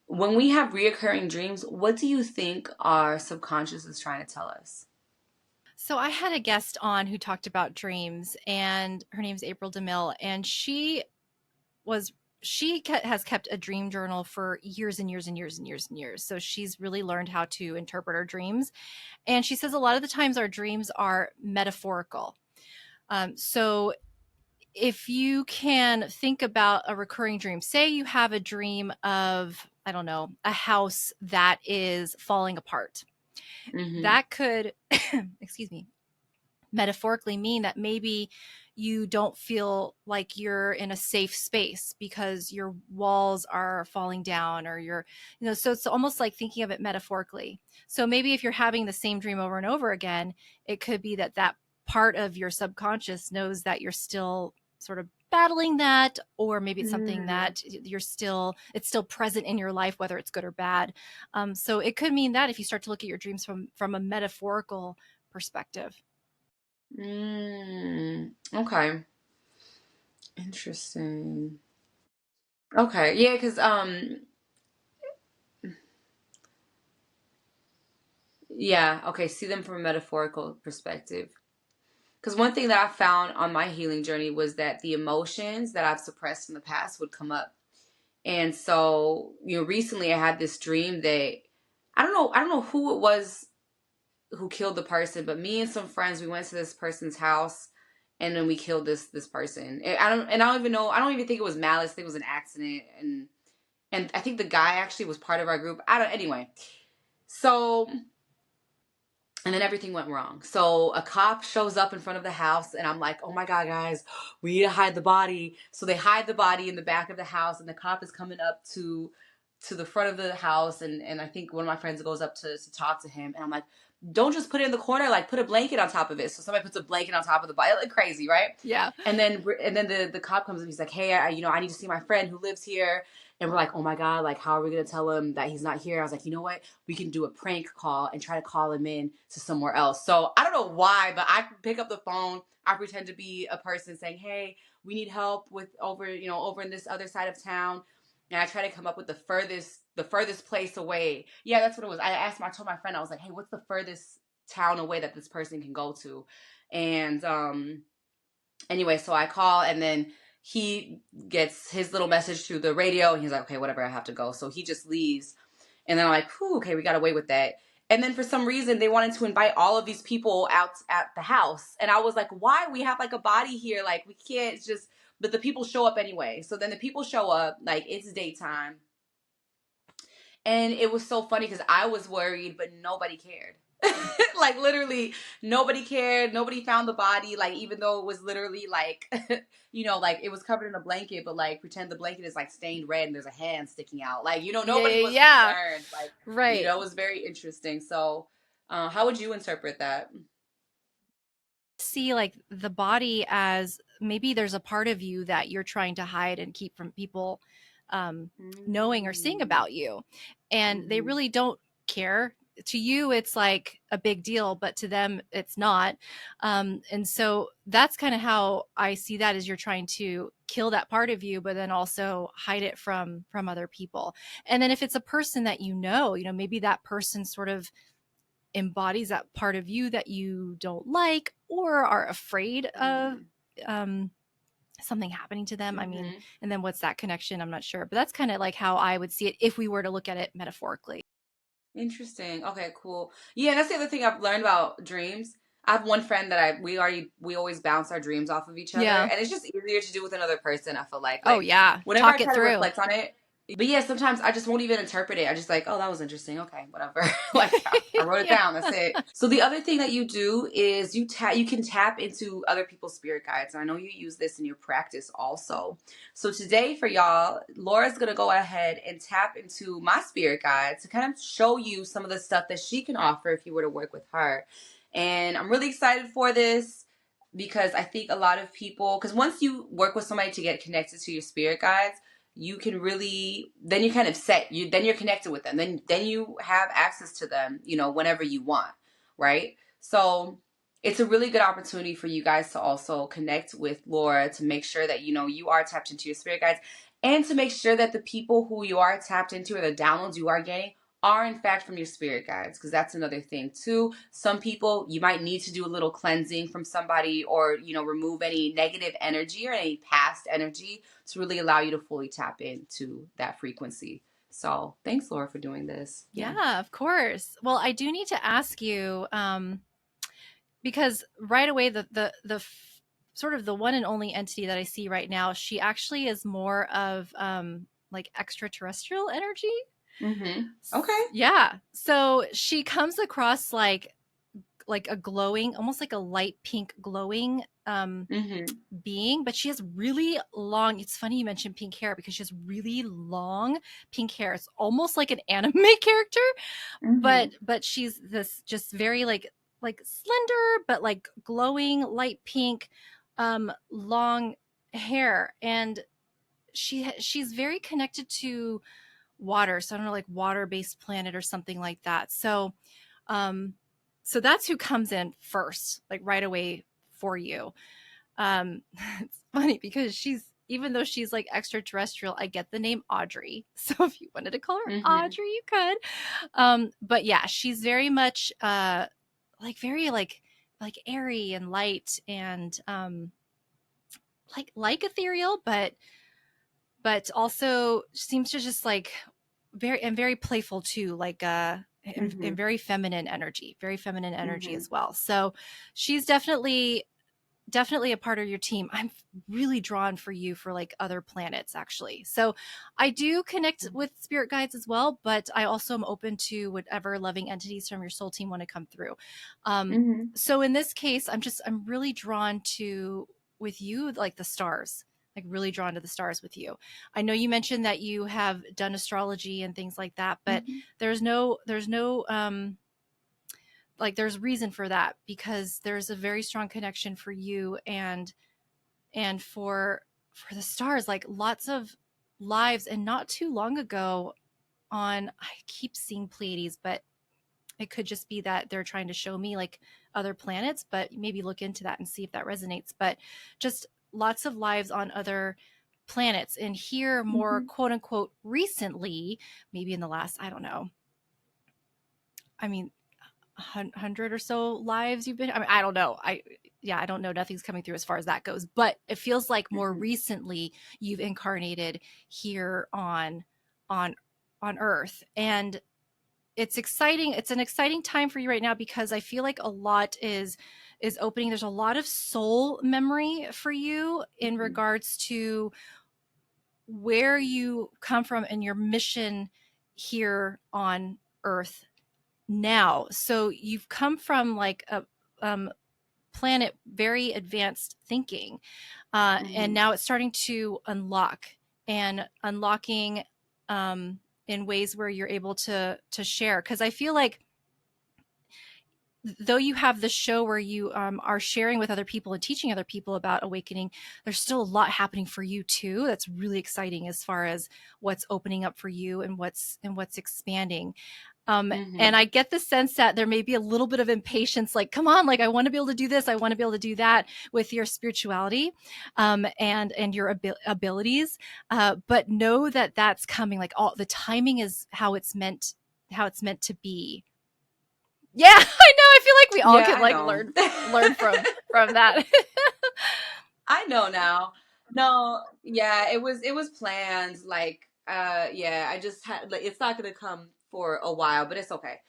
When we have reoccurring dreams, what do you think our subconscious is trying to tell us? So I had a guest on who talked about dreams, and her name's April DeMille, and was has kept a dream journal for years and years and years and years and years. So she's really learned how to interpret our dreams. And she says a lot of the times our dreams are metaphorical. So if you can think about a recurring dream, say you have a dream of, I don't know, a house that is falling apart. Mm-hmm. That could, excuse me, metaphorically mean that maybe you don't feel like you're in a safe space because your walls are falling down or so it's almost like thinking of it metaphorically. So maybe if you're having the same dream over and over again, it could be that part of your subconscious knows that you're still sort of battling that, or maybe it's something Mm. that it's still present in your life, whether it's good or bad. So it could mean that if you start to look at your dreams from a metaphorical perspective. Okay. Interesting. Okay. Yeah, because yeah, okay, see them from a metaphorical perspective. Because one thing that I found on my healing journey was that the emotions that I've suppressed in the past would come up. And so, recently I had this dream that I don't know who it was who killed the person, but me and some friends, we went to this person's house and then we killed this person. And I don't even think it was malice. I think it was an accident. And I think the guy actually was part of our group. Anyway. So, and then everything went wrong. So a cop shows up in front of the house, and I'm like, oh my God, guys, we need to hide the body. So they hide the body in the back of the house, and the cop is coming up to the front of the house, and I think one of my friends goes up to talk to him, and I'm like, don't just put it in the corner, like put a blanket on top of it. So somebody puts a blanket on top of the body, like crazy, right? Yeah. And then the cop comes and he's like, hey, I need to see my friend who lives here. And we're like, oh my God, like, how are we going to tell him that he's not here? I was like, you know what? We can do a prank call and try to call him in to somewhere else. So I don't know why, but I pick up the phone. I pretend to be a person saying, hey, we need help with over in this other side of town. And I try to come up with the furthest place away. Yeah, that's what it was. I told my friend, I was like, hey, what's the furthest town away that this person can go to? And anyway, so I call, and then he gets his little message through the radio, and he's like, okay, whatever, I have to go. So he just leaves. And then I'm like, whew, okay, we got away with that. And then for some reason, they wanted to invite all of these people out at the house. And I was like, why? We have like a body here. Like, we can't just, but the people show up anyway. So then the people show up, like, it's daytime. And it was so funny because I was worried, but nobody cared. Like, literally, nobody cared. Nobody found the body. Like, even though it was literally like, like it was covered in a blanket, but like pretend the blanket is like stained red and there's a hand sticking out. Like, nobody was Yeah. concerned. Like, Right. it was very interesting. So, how would you interpret that? See like the body as maybe there's a part of you that you're trying to hide and keep from people knowing or seeing Mm. about you, and they Mhm. really don't care. To you it's like a big deal, but to them it's not. And so that's kind of how I see that, is you're trying to kill that part of you but then also hide it from other people. And then if it's a person that maybe that person sort of embodies that part of you that you don't like or are afraid of Mm. um, something happening to them. I mean, Mhm. and then what's that connection? I'm not sure, but that's kind of like how I would see it if we were to look at it metaphorically. Interesting. Okay, cool. Yeah, and that's the other thing I've learned about dreams. I have one friend that we always bounce our dreams off of each other, Yeah. and it's just easier to do with another person. I feel like Oh, like yeah. whenever I Talk it try to through. reflect on it, but yeah, sometimes I just won't even interpret it. I just like, oh, that was interesting. Okay, whatever. Like, I wrote it Yeah. down. That's it. So the other thing that you do is you can tap into other people's spirit guides, and I know you use this in your practice also. So today for y'all, Laura's gonna go ahead and tap into my spirit guide to kind of show you some of the stuff that she can offer if you were to work with her. And I'm really excited for this because I think a lot of people, because once you work with somebody to get connected to your spirit guides, you can really, then you kind of then you're connected with them. Then you have access to them, whenever you want, right? So it's a really good opportunity for you guys to also connect with Laura to make sure that you are tapped into your spirit guides, and to make sure that the people who you are tapped into or the downloads you are getting are in fact from your spirit guides, because that's another thing too. Some people, you might need to do a little cleansing from somebody, or remove any negative energy or any past energy to really allow you to fully tap into that frequency. So thanks, Laura, for doing this. Yeah. Yeah, of course. Well, I do need to ask you, because right away sort of the one and only entity that I see right now, she actually is more of like extraterrestrial energy. Mm-hmm. Okay. Yeah. So she comes across like a glowing, almost like a light pink glowing Mm-hmm. being, but she has really long, it's funny you mentioned pink hair because she has really long pink hair. It's almost like an anime character, Mm-hmm. but she's this just very like slender but like glowing light pink long hair. And she's very connected to water, so I don't know, like water based planet or something like that. So um so that's who comes in first, like right away for you. It's funny because even though she's like extraterrestrial, I get the name Audrey. So if you wanted to call her Audrey, you could. But yeah, she's very much like very like airy and light and like ethereal, but also seems to just like very playful too, like and very feminine energy, as well. So she's definitely a part of your team. I'm really drawn for you for like other planets actually. So I do connect with spirit guides as well, but I also am open to whatever loving entities from your soul team want to come through. So in this case, I'm really drawn to with you, like the stars, like really drawn to the stars with you. I know you mentioned that you have done astrology and things like that, but there's no like there's reason for that, because there's a very strong connection for you and for the stars, like lots of lives. And not too long ago I keep seeing Pleiades, but it could just be that they're trying to show me like other planets, but maybe look into that and see if that resonates. But just lots of lives on other planets. And here more quote unquote recently, maybe in the last, I don't know, 100 or so lives you've been, I don't know. I don't know. Nothing's coming through as far as that goes, but it feels like more recently you've incarnated here on Earth. And it's exciting. It's an exciting time for you right now, because I feel like a lot is opening. There's a lot of soul memory for you in regards to where you come from and your mission here on Earth now. So you've come from like a planet, very advanced thinking, and now it's starting to unlocking in ways where you're able to share. Because I feel like though you have the show where you are sharing with other people and teaching other people about awakening, there's still a lot happening for you too. That's really exciting as far as what's opening up for you and what's expanding. And I get the sense that there may be a little bit of impatience, like, come on, like, I want to be able to do this. I want to be able to do that with your spirituality, and your abilities. But know that that's coming. Like, all the timing is how it's meant to be. Yeah, I know. I feel like we all could like learn from that. I know now. No, yeah, it was planned. Like, I just had like, it's not gonna come for a while, but it's okay.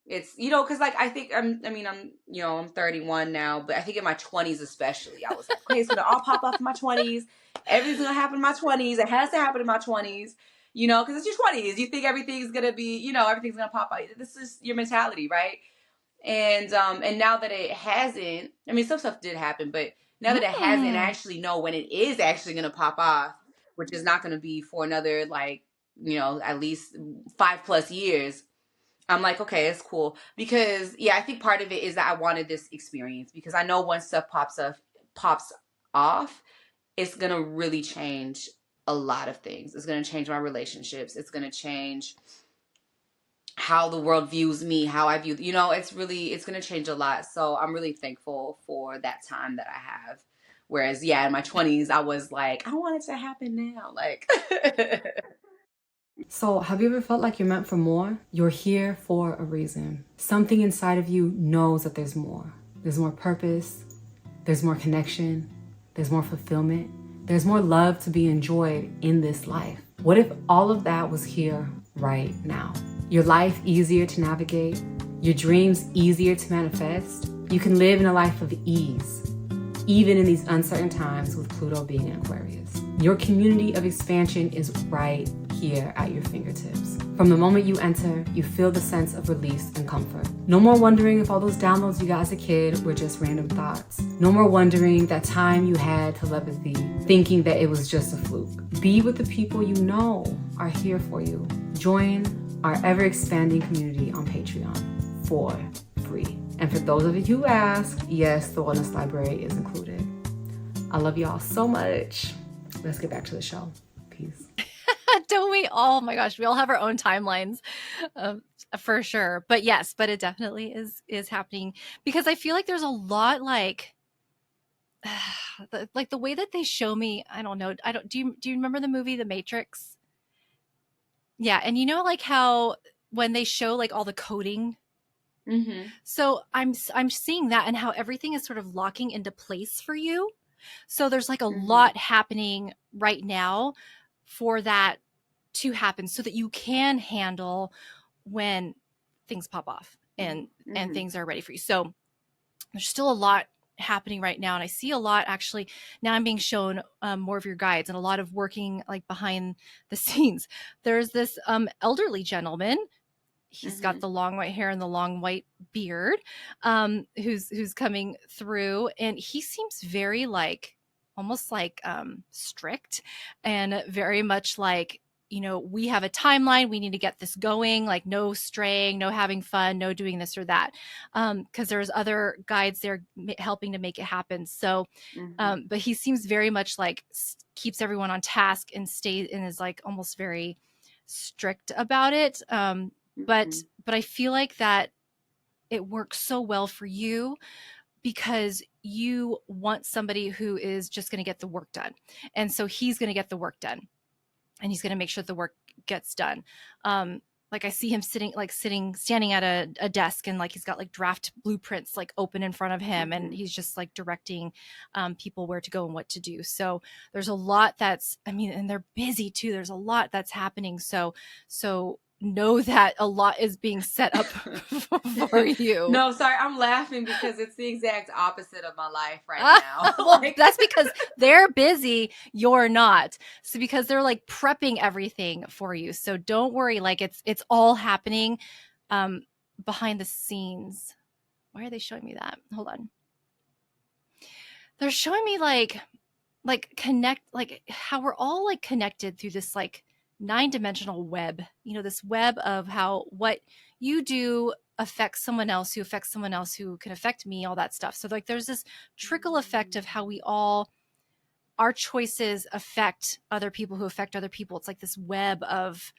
It's because like I think I'm 31 now, but I think in my 20s especially, I was like, okay, it's gonna all pop off in my 20s. Everything's gonna happen in my 20s. It has to happen in my 20s. Because it's your 20s. You think everything's gonna be, everything's gonna pop out. This is your mentality, right? And now that it hasn't, some stuff did happen, but now that it hasn't, I actually know when it is actually gonna pop off, which is not gonna be for another like, at least 5+ years. I'm like, okay, it's cool. Because I think part of it is that I wanted this experience, because I know once stuff pops off, it's gonna really change a lot of things. It's gonna change my relationships. It's gonna change how the world views me, how I view, it's going to change a lot. So I'm really thankful for that time that I have. Whereas, in my 20s, I was like, I want it to happen now. Like, So have you ever felt like you're meant for more? You're here for a reason. Something inside of you knows that there's more. There's more purpose. There's more connection. There's more fulfillment. There's more love to be enjoyed in this life. What if all of that was here right now? Your life easier to navigate, your dreams easier to manifest. You can live in a life of ease, even in these uncertain times with Pluto being in Aquarius. Your community of expansion is right here at your fingertips. From the moment you enter, you feel the sense of release and comfort. No more wondering if all those downloads you got as a kid were just random thoughts. No more wondering that time you had telepathy, thinking that it was just a fluke. Be with the people you know are here for you. Join our ever-expanding community on Patreon for free. And for those of you who ask, yes, the Wellness Library is included. I love y'all so much. Let's get back to the show. Peace. Don't we all? Oh my gosh, we all have our own timelines of For sure. But yes, but it definitely is happening, because I feel like there's a lot like like the way that they show me, I don't know. I don't do you remember the movie The Matrix? Yeah, and you know like how when they show like all the coding. Mm-hmm. So I'm seeing that, and how everything is sort of locking into place for you. So there's like a Mm-hmm. lot happening right now for that to happen, so that you can handle when things pop off and Mm-hmm. things are ready for you. So there's still a lot happening right now, and I see a lot actually. Now I'm being shown more of your guides and a lot of working like behind the scenes. There's this elderly gentleman. He's got Mm-hmm. the long white hair and the long white beard, who's coming through, and he seems very like almost like strict, and very much like, you know, we have a timeline, we need to get this going, like no straying, no having fun, no doing this or that, because there's other guides there helping to make it happen. So Mm-hmm. but he seems very much like keeps everyone on task and stays and is like almost very strict about it. But Mm-hmm. I feel like that it works so well for you, because you want somebody who is just going to get the work done, and so he's going to get the work done, and he's going to make sure the work gets done. Like I see him standing at a desk, and like he's got like draft blueprints like open in front of him, and he's just like directing people where to go and what to do. So there's a lot and they're busy too. There's a lot that's happening. So know that a lot is being set up for you. No, sorry, I'm laughing because it's the exact opposite of my life right now. Well, that's because they're busy, you're not. So because they're like prepping everything for you. So don't worry, like it's all happening behind the scenes. Why are they showing me that? Hold on. They're showing me like connect, like how we're all like connected through this like 9-dimensional web, you know, this web of how what you do affects someone else who affects someone else who can affect me, all that stuff. So like there's this trickle effect of how our choices affect other people who affect other people. It's like this web of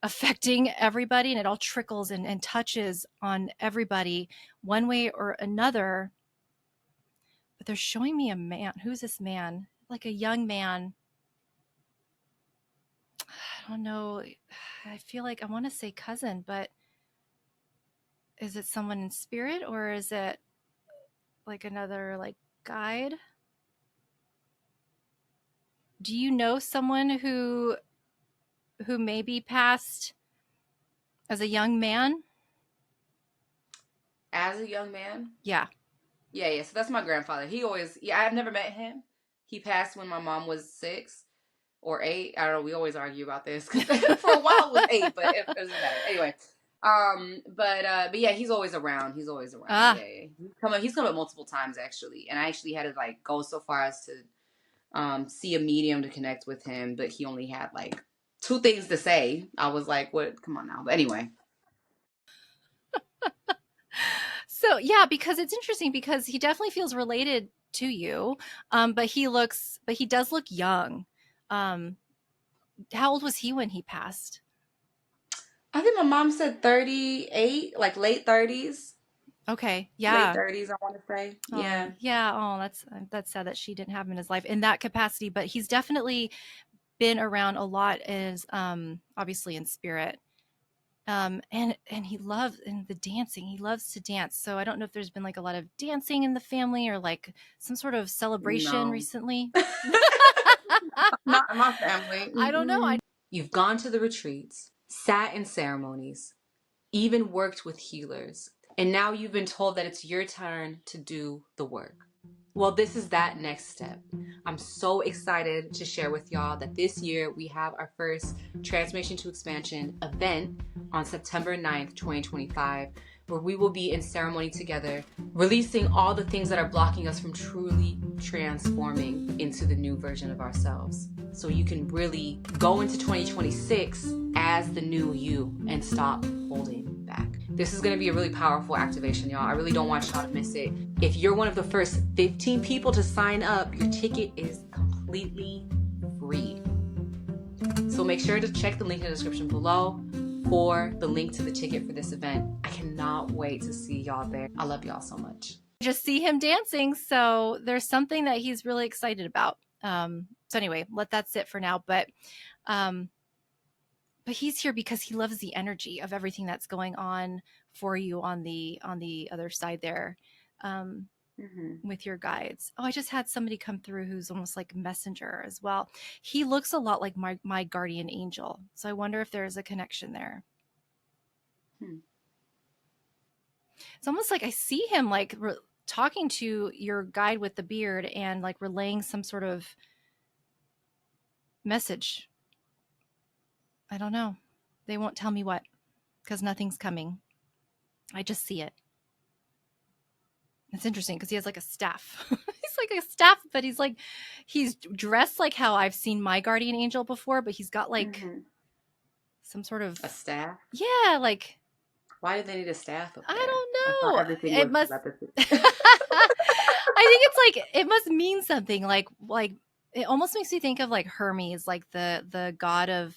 affecting everybody, and it all trickles and touches on everybody one way or another. But they're showing me a man. Who's this man? Like a young man. I don't know. I feel like I want to say cousin, but is it someone in spirit, or is it like another like guide? Do you know someone who maybe passed as a young man? As a young man? Yeah. Yeah. So that's my grandfather. I've never met him. He passed when my mom was 6 or 8. I don't know. We always argue about this. For a while it was 8, but it doesn't matter. Anyway. But yeah, he's always around. He's always around. Ah. Yeah. He's come up multiple times actually. And I actually had to like go so far as to see a medium to connect with him, but he only had like 2 things to say. I was like, what? Come on now. But anyway. So yeah, because it's interesting, because he definitely feels related to you. But he does look young. How old was he when he passed? I think my mom said 38, like late 30s. Okay. Yeah. Late 30s, I want to say. Yeah. Yeah. Oh, that's sad that she didn't have him in his life in that capacity, but he's definitely been around a lot as obviously in spirit. And he loves the dancing. He loves to dance. So I don't know if there's been like a lot of dancing in the family, or like some sort of celebration recently. Not in my family. I don't know. You've gone to the retreats, sat in ceremonies, even worked with healers, and now you've been told that it's your turn to do the work. Well, this is that next step. I'm so excited to share with y'all that this year we have our first Transformation to Expansion event on September 9th, 2025, where we will be in ceremony together, releasing all the things that are blocking us from truly transforming into the new version of ourselves. So you can really go into 2026 as the new you and stop holding back. This is going to be a really powerful activation, y'all. I really don't want y'all to miss it. If you're one of the first 15 people to sign up, your ticket is completely free. So make sure to check the link in the description below. for the link to the ticket for this event. I cannot wait to see y'all there. I love y'all so much. Just see him dancing, so there's something that he's really excited about. So anyway, let that sit for now. But he's here because he loves the energy of everything that's going on for you on the other side there. With your guides. Oh, I just had somebody come through who's almost like a messenger as well. He looks a lot like my guardian angel. So I wonder if there's a connection there. It's almost like I see him like talking to your guide with the beard and like relaying some sort of message. I don't know. They won't tell me what, because nothing's coming. I just see it. It's interesting because he has like a staff. He's like a staff, but he's dressed like how I've seen my guardian angel before, but he's got like some sort of a staff. Yeah, like why do they need a staff up there? I don't know. Everything it must. I think it's like it must mean something. Like it almost makes me think of like Hermes, like the god of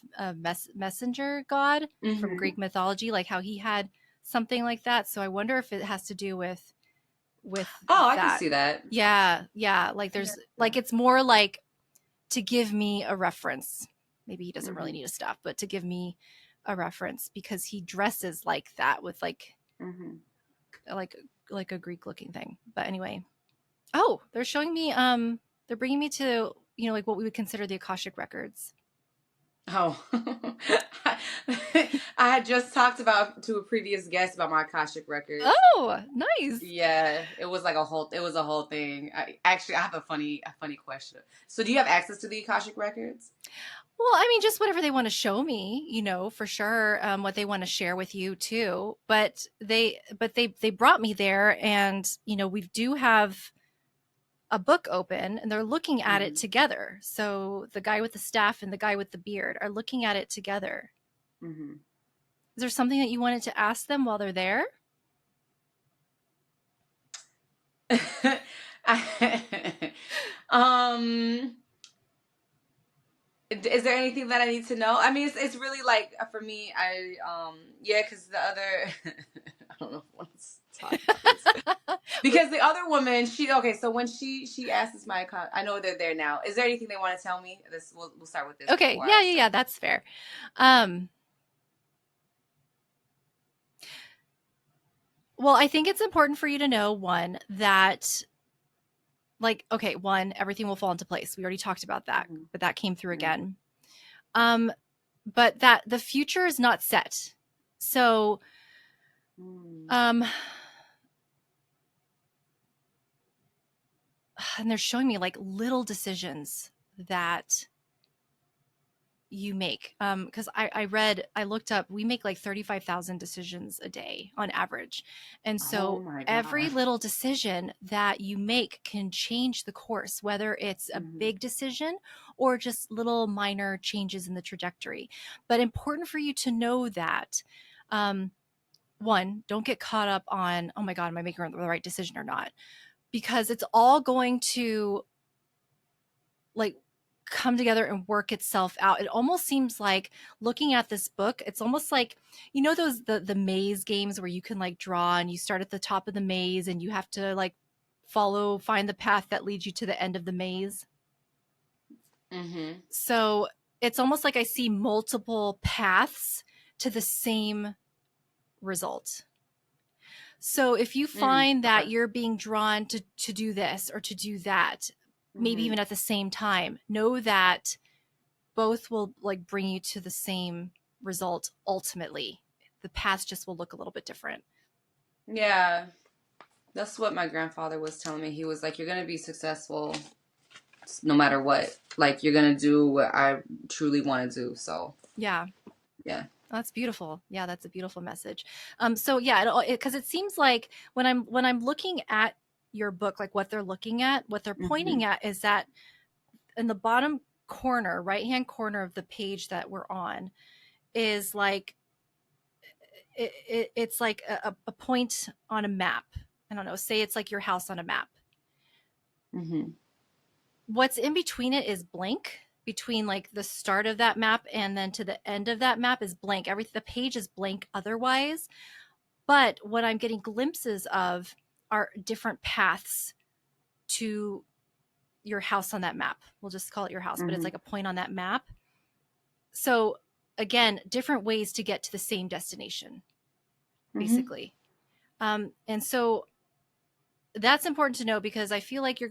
messenger god from Greek mythology, like how he had something like that. So I wonder if it has to do with I can see that. Yeah, like there's like it's more like to give me a reference. Maybe he doesn't really need a staff, but to give me a reference because he dresses like that with like like a Greek looking thing. But anyway, they're showing me they're bringing me to like what we would consider the Akashic records. I had just talked to a previous guest about my Akashic records. Oh, nice. Yeah, it was a whole thing. I have a funny question. So do you have access to the Akashic records? Well, I mean, just whatever they want to show me, for sure, what they want to share with you too. But they brought me there, and we do have a book open, and they're looking at it together. So the guy with the staff and the guy with the beard are looking at it together. Is there something that you wanted to ask them while they're there? Is there anything that I need to know? I mean, it's really like for me, because the other, I don't know if I want to talk about this. Because the other woman, so when she asked us I know they're there now. Is there anything they want to tell me? We'll start with this. Okay, yeah, that's fair. Well, I think it's important for you to know, one, that everything will fall into place. We already talked about that, but that came through again. But that the future is not set. So, and they're showing me like little decisions that you make. Because I looked up, we make like 35,000 decisions a day on average. And so every little decision that you make can change the course, whether it's a big decision or just little minor changes in the trajectory. But important for you to know that, one, don't get caught up on, oh my God, am I making the right decision or not? Because it's all going to like come together and work itself out. It almost seems like looking at this book, it's almost like, those, the maze games where you can like draw and you start at the top of the maze and you have to like find the path that leads you to the end of the maze. So it's almost like I see multiple paths to the same result. So if you find that you're being drawn to do this or to do that, maybe even at the same time, know that both will like bring you to the same result. Ultimately, the paths just will look a little bit different. Yeah. That's what my grandfather was telling me. He was like, you're going to be successful no matter what. Like, you're going to do what I truly want to do. So yeah. That's beautiful. Yeah, that's a beautiful message. So yeah, because it seems like when I'm looking at your book, like what they're looking at, what they're pointing at is that in the bottom corner, right-hand corner of the page that we're on is like, it's like a point on a map. I don't know, say it's like your house on a map. What's in between it is blank. between like the start of that map and then to the end of that map is blank. The page is blank otherwise. But what I'm getting glimpses of are different paths to your house on that map. We'll just call it your house, but it's like a point on that map. So again, different ways to get to the same destination, basically. And so that's important to know, because I feel like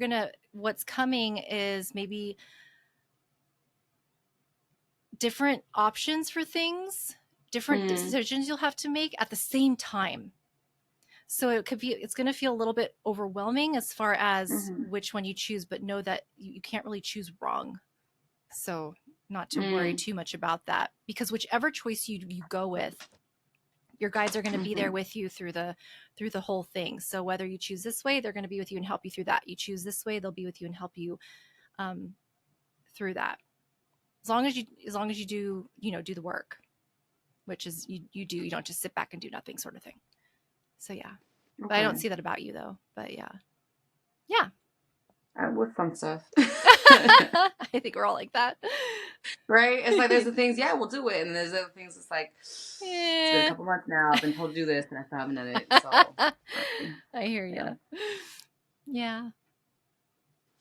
what's coming is maybe different options for things, different decisions you'll have to make at the same time. So it's going to feel a little bit overwhelming as far as which one you choose, but know that you can't really choose wrong. So not to worry too much about that, because whichever choice you go with, your guides are going to be there with you through the whole thing. So whether you choose this way, they're going to be with you and help you through that. You choose this way, they'll be with you and help you through that. As long as you do, do the work, which is you don't just sit back and do nothing sort of thing. So yeah, but I don't see that about you though. But yeah. With some stuff. I think we're all like that, right? It's like there's the things, yeah, we'll do it, and there's other things. It's like it's been a couple months now. I've been told to do this, and I still haven't done it. So I hear you. Yeah.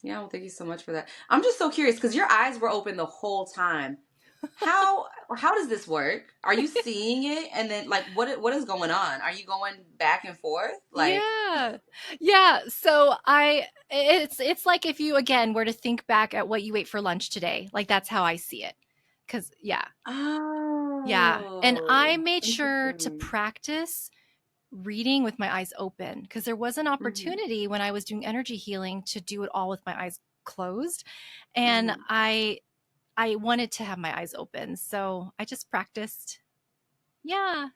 Well, thank you so much for that. I'm just so curious because your eyes were open the whole time. How does this work? Are you seeing it, and then like what is going on? Are you going back and forth? Like yeah. So it's like if you again were to think back at what you ate for lunch today, like that's how I see it. Because and I made sure to practice reading with my eyes open, because there was an opportunity when I was doing energy healing to do it all with my eyes closed, and I wanted to have my eyes open, so I just practiced. Yeah.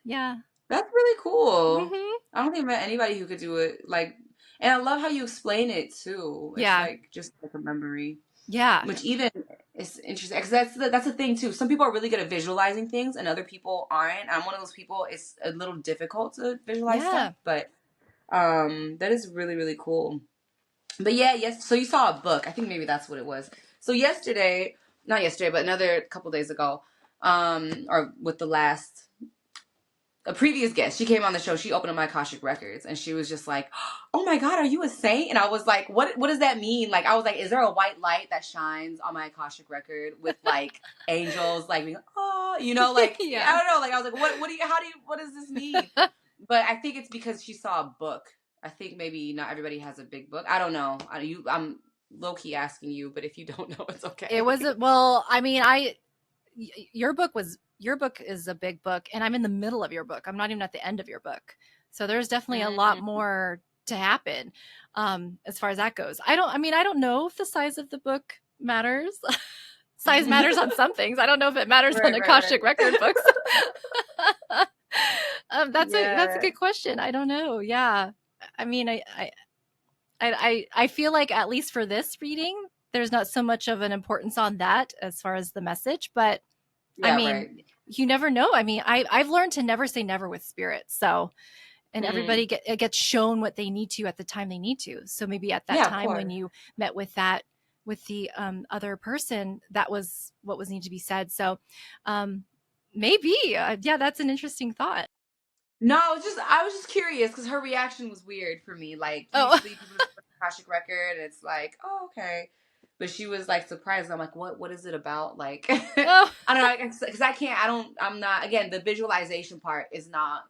That's really cool. I don't think I met anybody who could do it like, and I love how you explain it too. It's like just like a memory. Yeah. Which even is interesting, because that's the thing too. Some people are really good at visualizing things, and other people aren't. I'm one of those people. It's a little difficult to visualize stuff, but that is really, really cool. But yes. So you saw a book. I think maybe that's what it was. So not yesterday, but another couple days ago, or with a previous guest, she came on the show. She opened up my Akashic records, and she was just like, "Oh my God, are you a saint?" And I was like, "What does that mean?" Like, I was like, "Is there a white light that shines on my Akashic record with like angels, like, oh, like, I don't know." Like, I was like, what does this mean?" But I think it's because she saw a book. I think maybe not everybody has a big book. I don't know. I'm low key asking you, but if you don't know, it's okay. It was your book is a big book, and I'm in the middle of your book. I'm not even at the end of your book. So there's definitely a lot more to happen as far as that goes. I don't know if the size of the book matters. Size matters on some things. I don't know if it matters on Akashic record books. That's a good question. I don't know. Yeah. I mean, I feel like at least for this reading, there's not so much of an importance on that as far as the message, but you never know. I mean, I've learned to never say never with spirit. So, and everybody gets shown what they need to at the time they need to. So maybe at that time when you met with the other person, that was what was needed to be said. So maybe, that's an interesting thought. No, I was just curious because her reaction was weird for me. Like, usually people just put the Akashic record, and it's like, oh, okay. But she was like surprised. I'm like, what is it about? Like, I don't know, because I'm not, again, the visualization part is not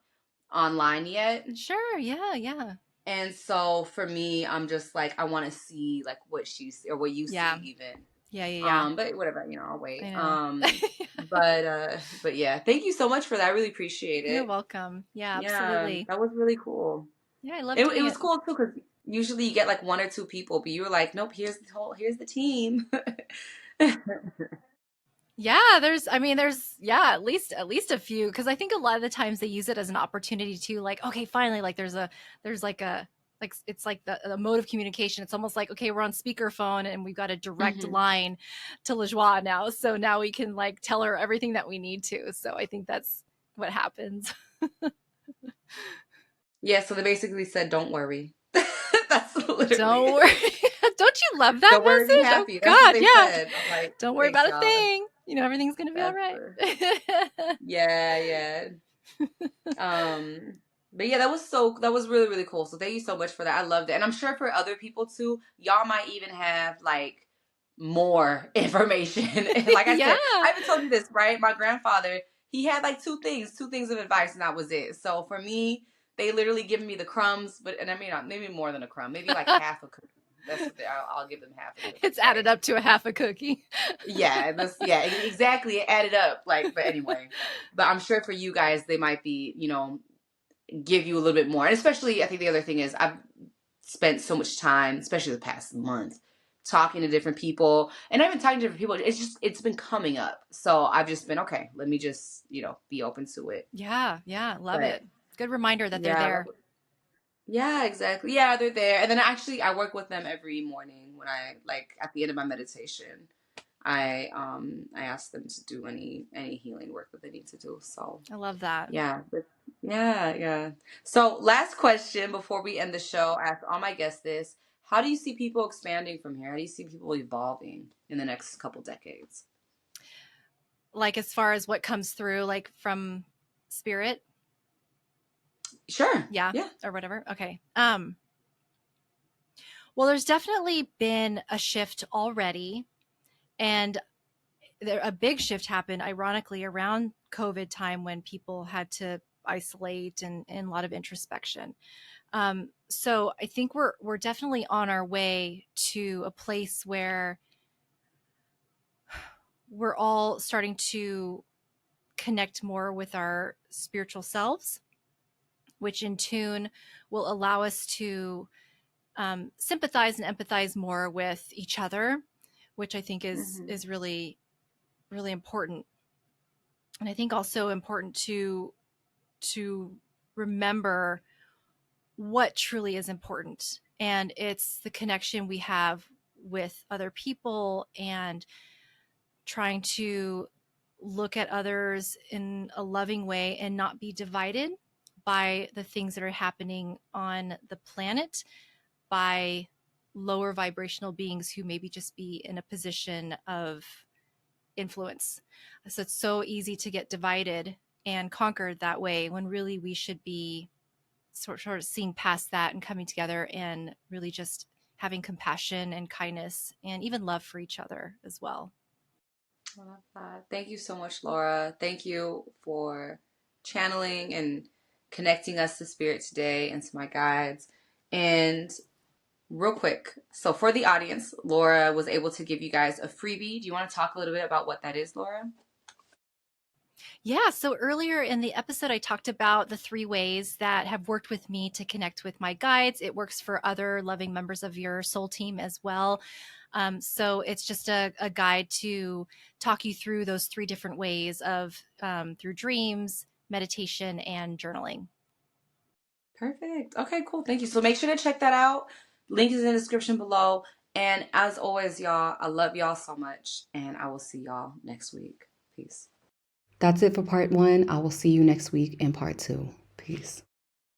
online yet. Sure. Yeah. And so for me, I'm just like, I want to see like what you see or what you see even. Yeah. But whatever, I'll wait. But yeah, thank you so much for that. I really appreciate it. You're welcome. Yeah, absolutely. That was really cool. Yeah, I love it. It was cool too, because usually you get like one or two people, but you were like, nope, here's the team. Yeah, there's at least a few, because I think a lot of the times they use it as an opportunity to like, okay, finally, like there's it's like the mode of communication. It's almost like, okay, we're on speakerphone and we've got a direct line to Lajoie now. So now we can like tell her everything that we need to. So I think that's what happens. Yeah. So they basically said, don't worry. That's literally. Don't worry. Don't you love that Don't worry, be message? happy. Oh That's what God, they yeah. said. I'm like, Don't worry thanks, about a y'all. thing. You know, everything's gonna be all That's right. yeah. But yeah, that was really, really cool. So thank you so much for that. I loved it. And I'm sure for other people too, y'all might even have like more information. And like I Yeah. said, I even told you this, right? My grandfather, he had like two things of advice, and that was it. So for me, they literally given me the crumbs, and I mean, maybe more than a crumb, maybe like half a cookie. That's what I'll give them half a cookie. It's added up to a half a cookie. Yeah, exactly. It added up. Like, but anyway, but I'm sure for you guys, they might be, give you a little bit more. And especially, I think the other thing is I've spent so much time, especially the past month, talking to different people, and I've been talking to different people. It's been coming up. So I've just been, okay, let me just, be open to it. Yeah. Love But it. Good reminder that they're yeah, there. yeah, exactly. Yeah, they're there. And then I work with them every morning when at the end of my meditation. I ask them to do any healing work that they need to do. So I love that. yeah, yeah. So last question before we end the show, I ask all my guests this: how do you see people expanding from here? How do you see people evolving in the next couple decades? Like as far as what comes through, like from spirit. Sure. Yeah. Yeah. Or whatever. Okay. Well, there's definitely been a shift already. And a big shift happened, ironically, around COVID time when people had to isolate and a lot of introspection. So I think we're definitely on our way to a place where we're all starting to connect more with our spiritual selves, which in tune will allow us to sympathize and empathize more with each other, which I think is really, really important. And I think also important to remember what truly is important, and it's the connection we have with other people and trying to look at others in a loving way and not be divided by the things that are happening on the planet, by lower vibrational beings who maybe just be in a position of influence. So it's so easy to get divided and conquered that way, when really we should be sort of seeing past that and coming together and really just having compassion and kindness and even love for each other as well. I love that. Thank you so much, Laura. Thank you for channeling and connecting us to spirit today and to my guides. And real quick, so for the audience, Laura was able to give you guys a freebie. Do you want to talk a little bit about what that is, Laura? Yeah, so earlier in the episode, I talked about the 3 ways that have worked with me to connect with my guides. It works for other loving members of your soul team as well. So it's just a guide to talk you through those 3 different ways of through dreams, meditation, and journaling. Perfect. Okay, cool. Thank you. So make sure to check that out. Link is in the description below. And as always, y'all, I love y'all so much. And I will see y'all next week. Peace. That's it for part 1. I will see you next week in part 2. Peace.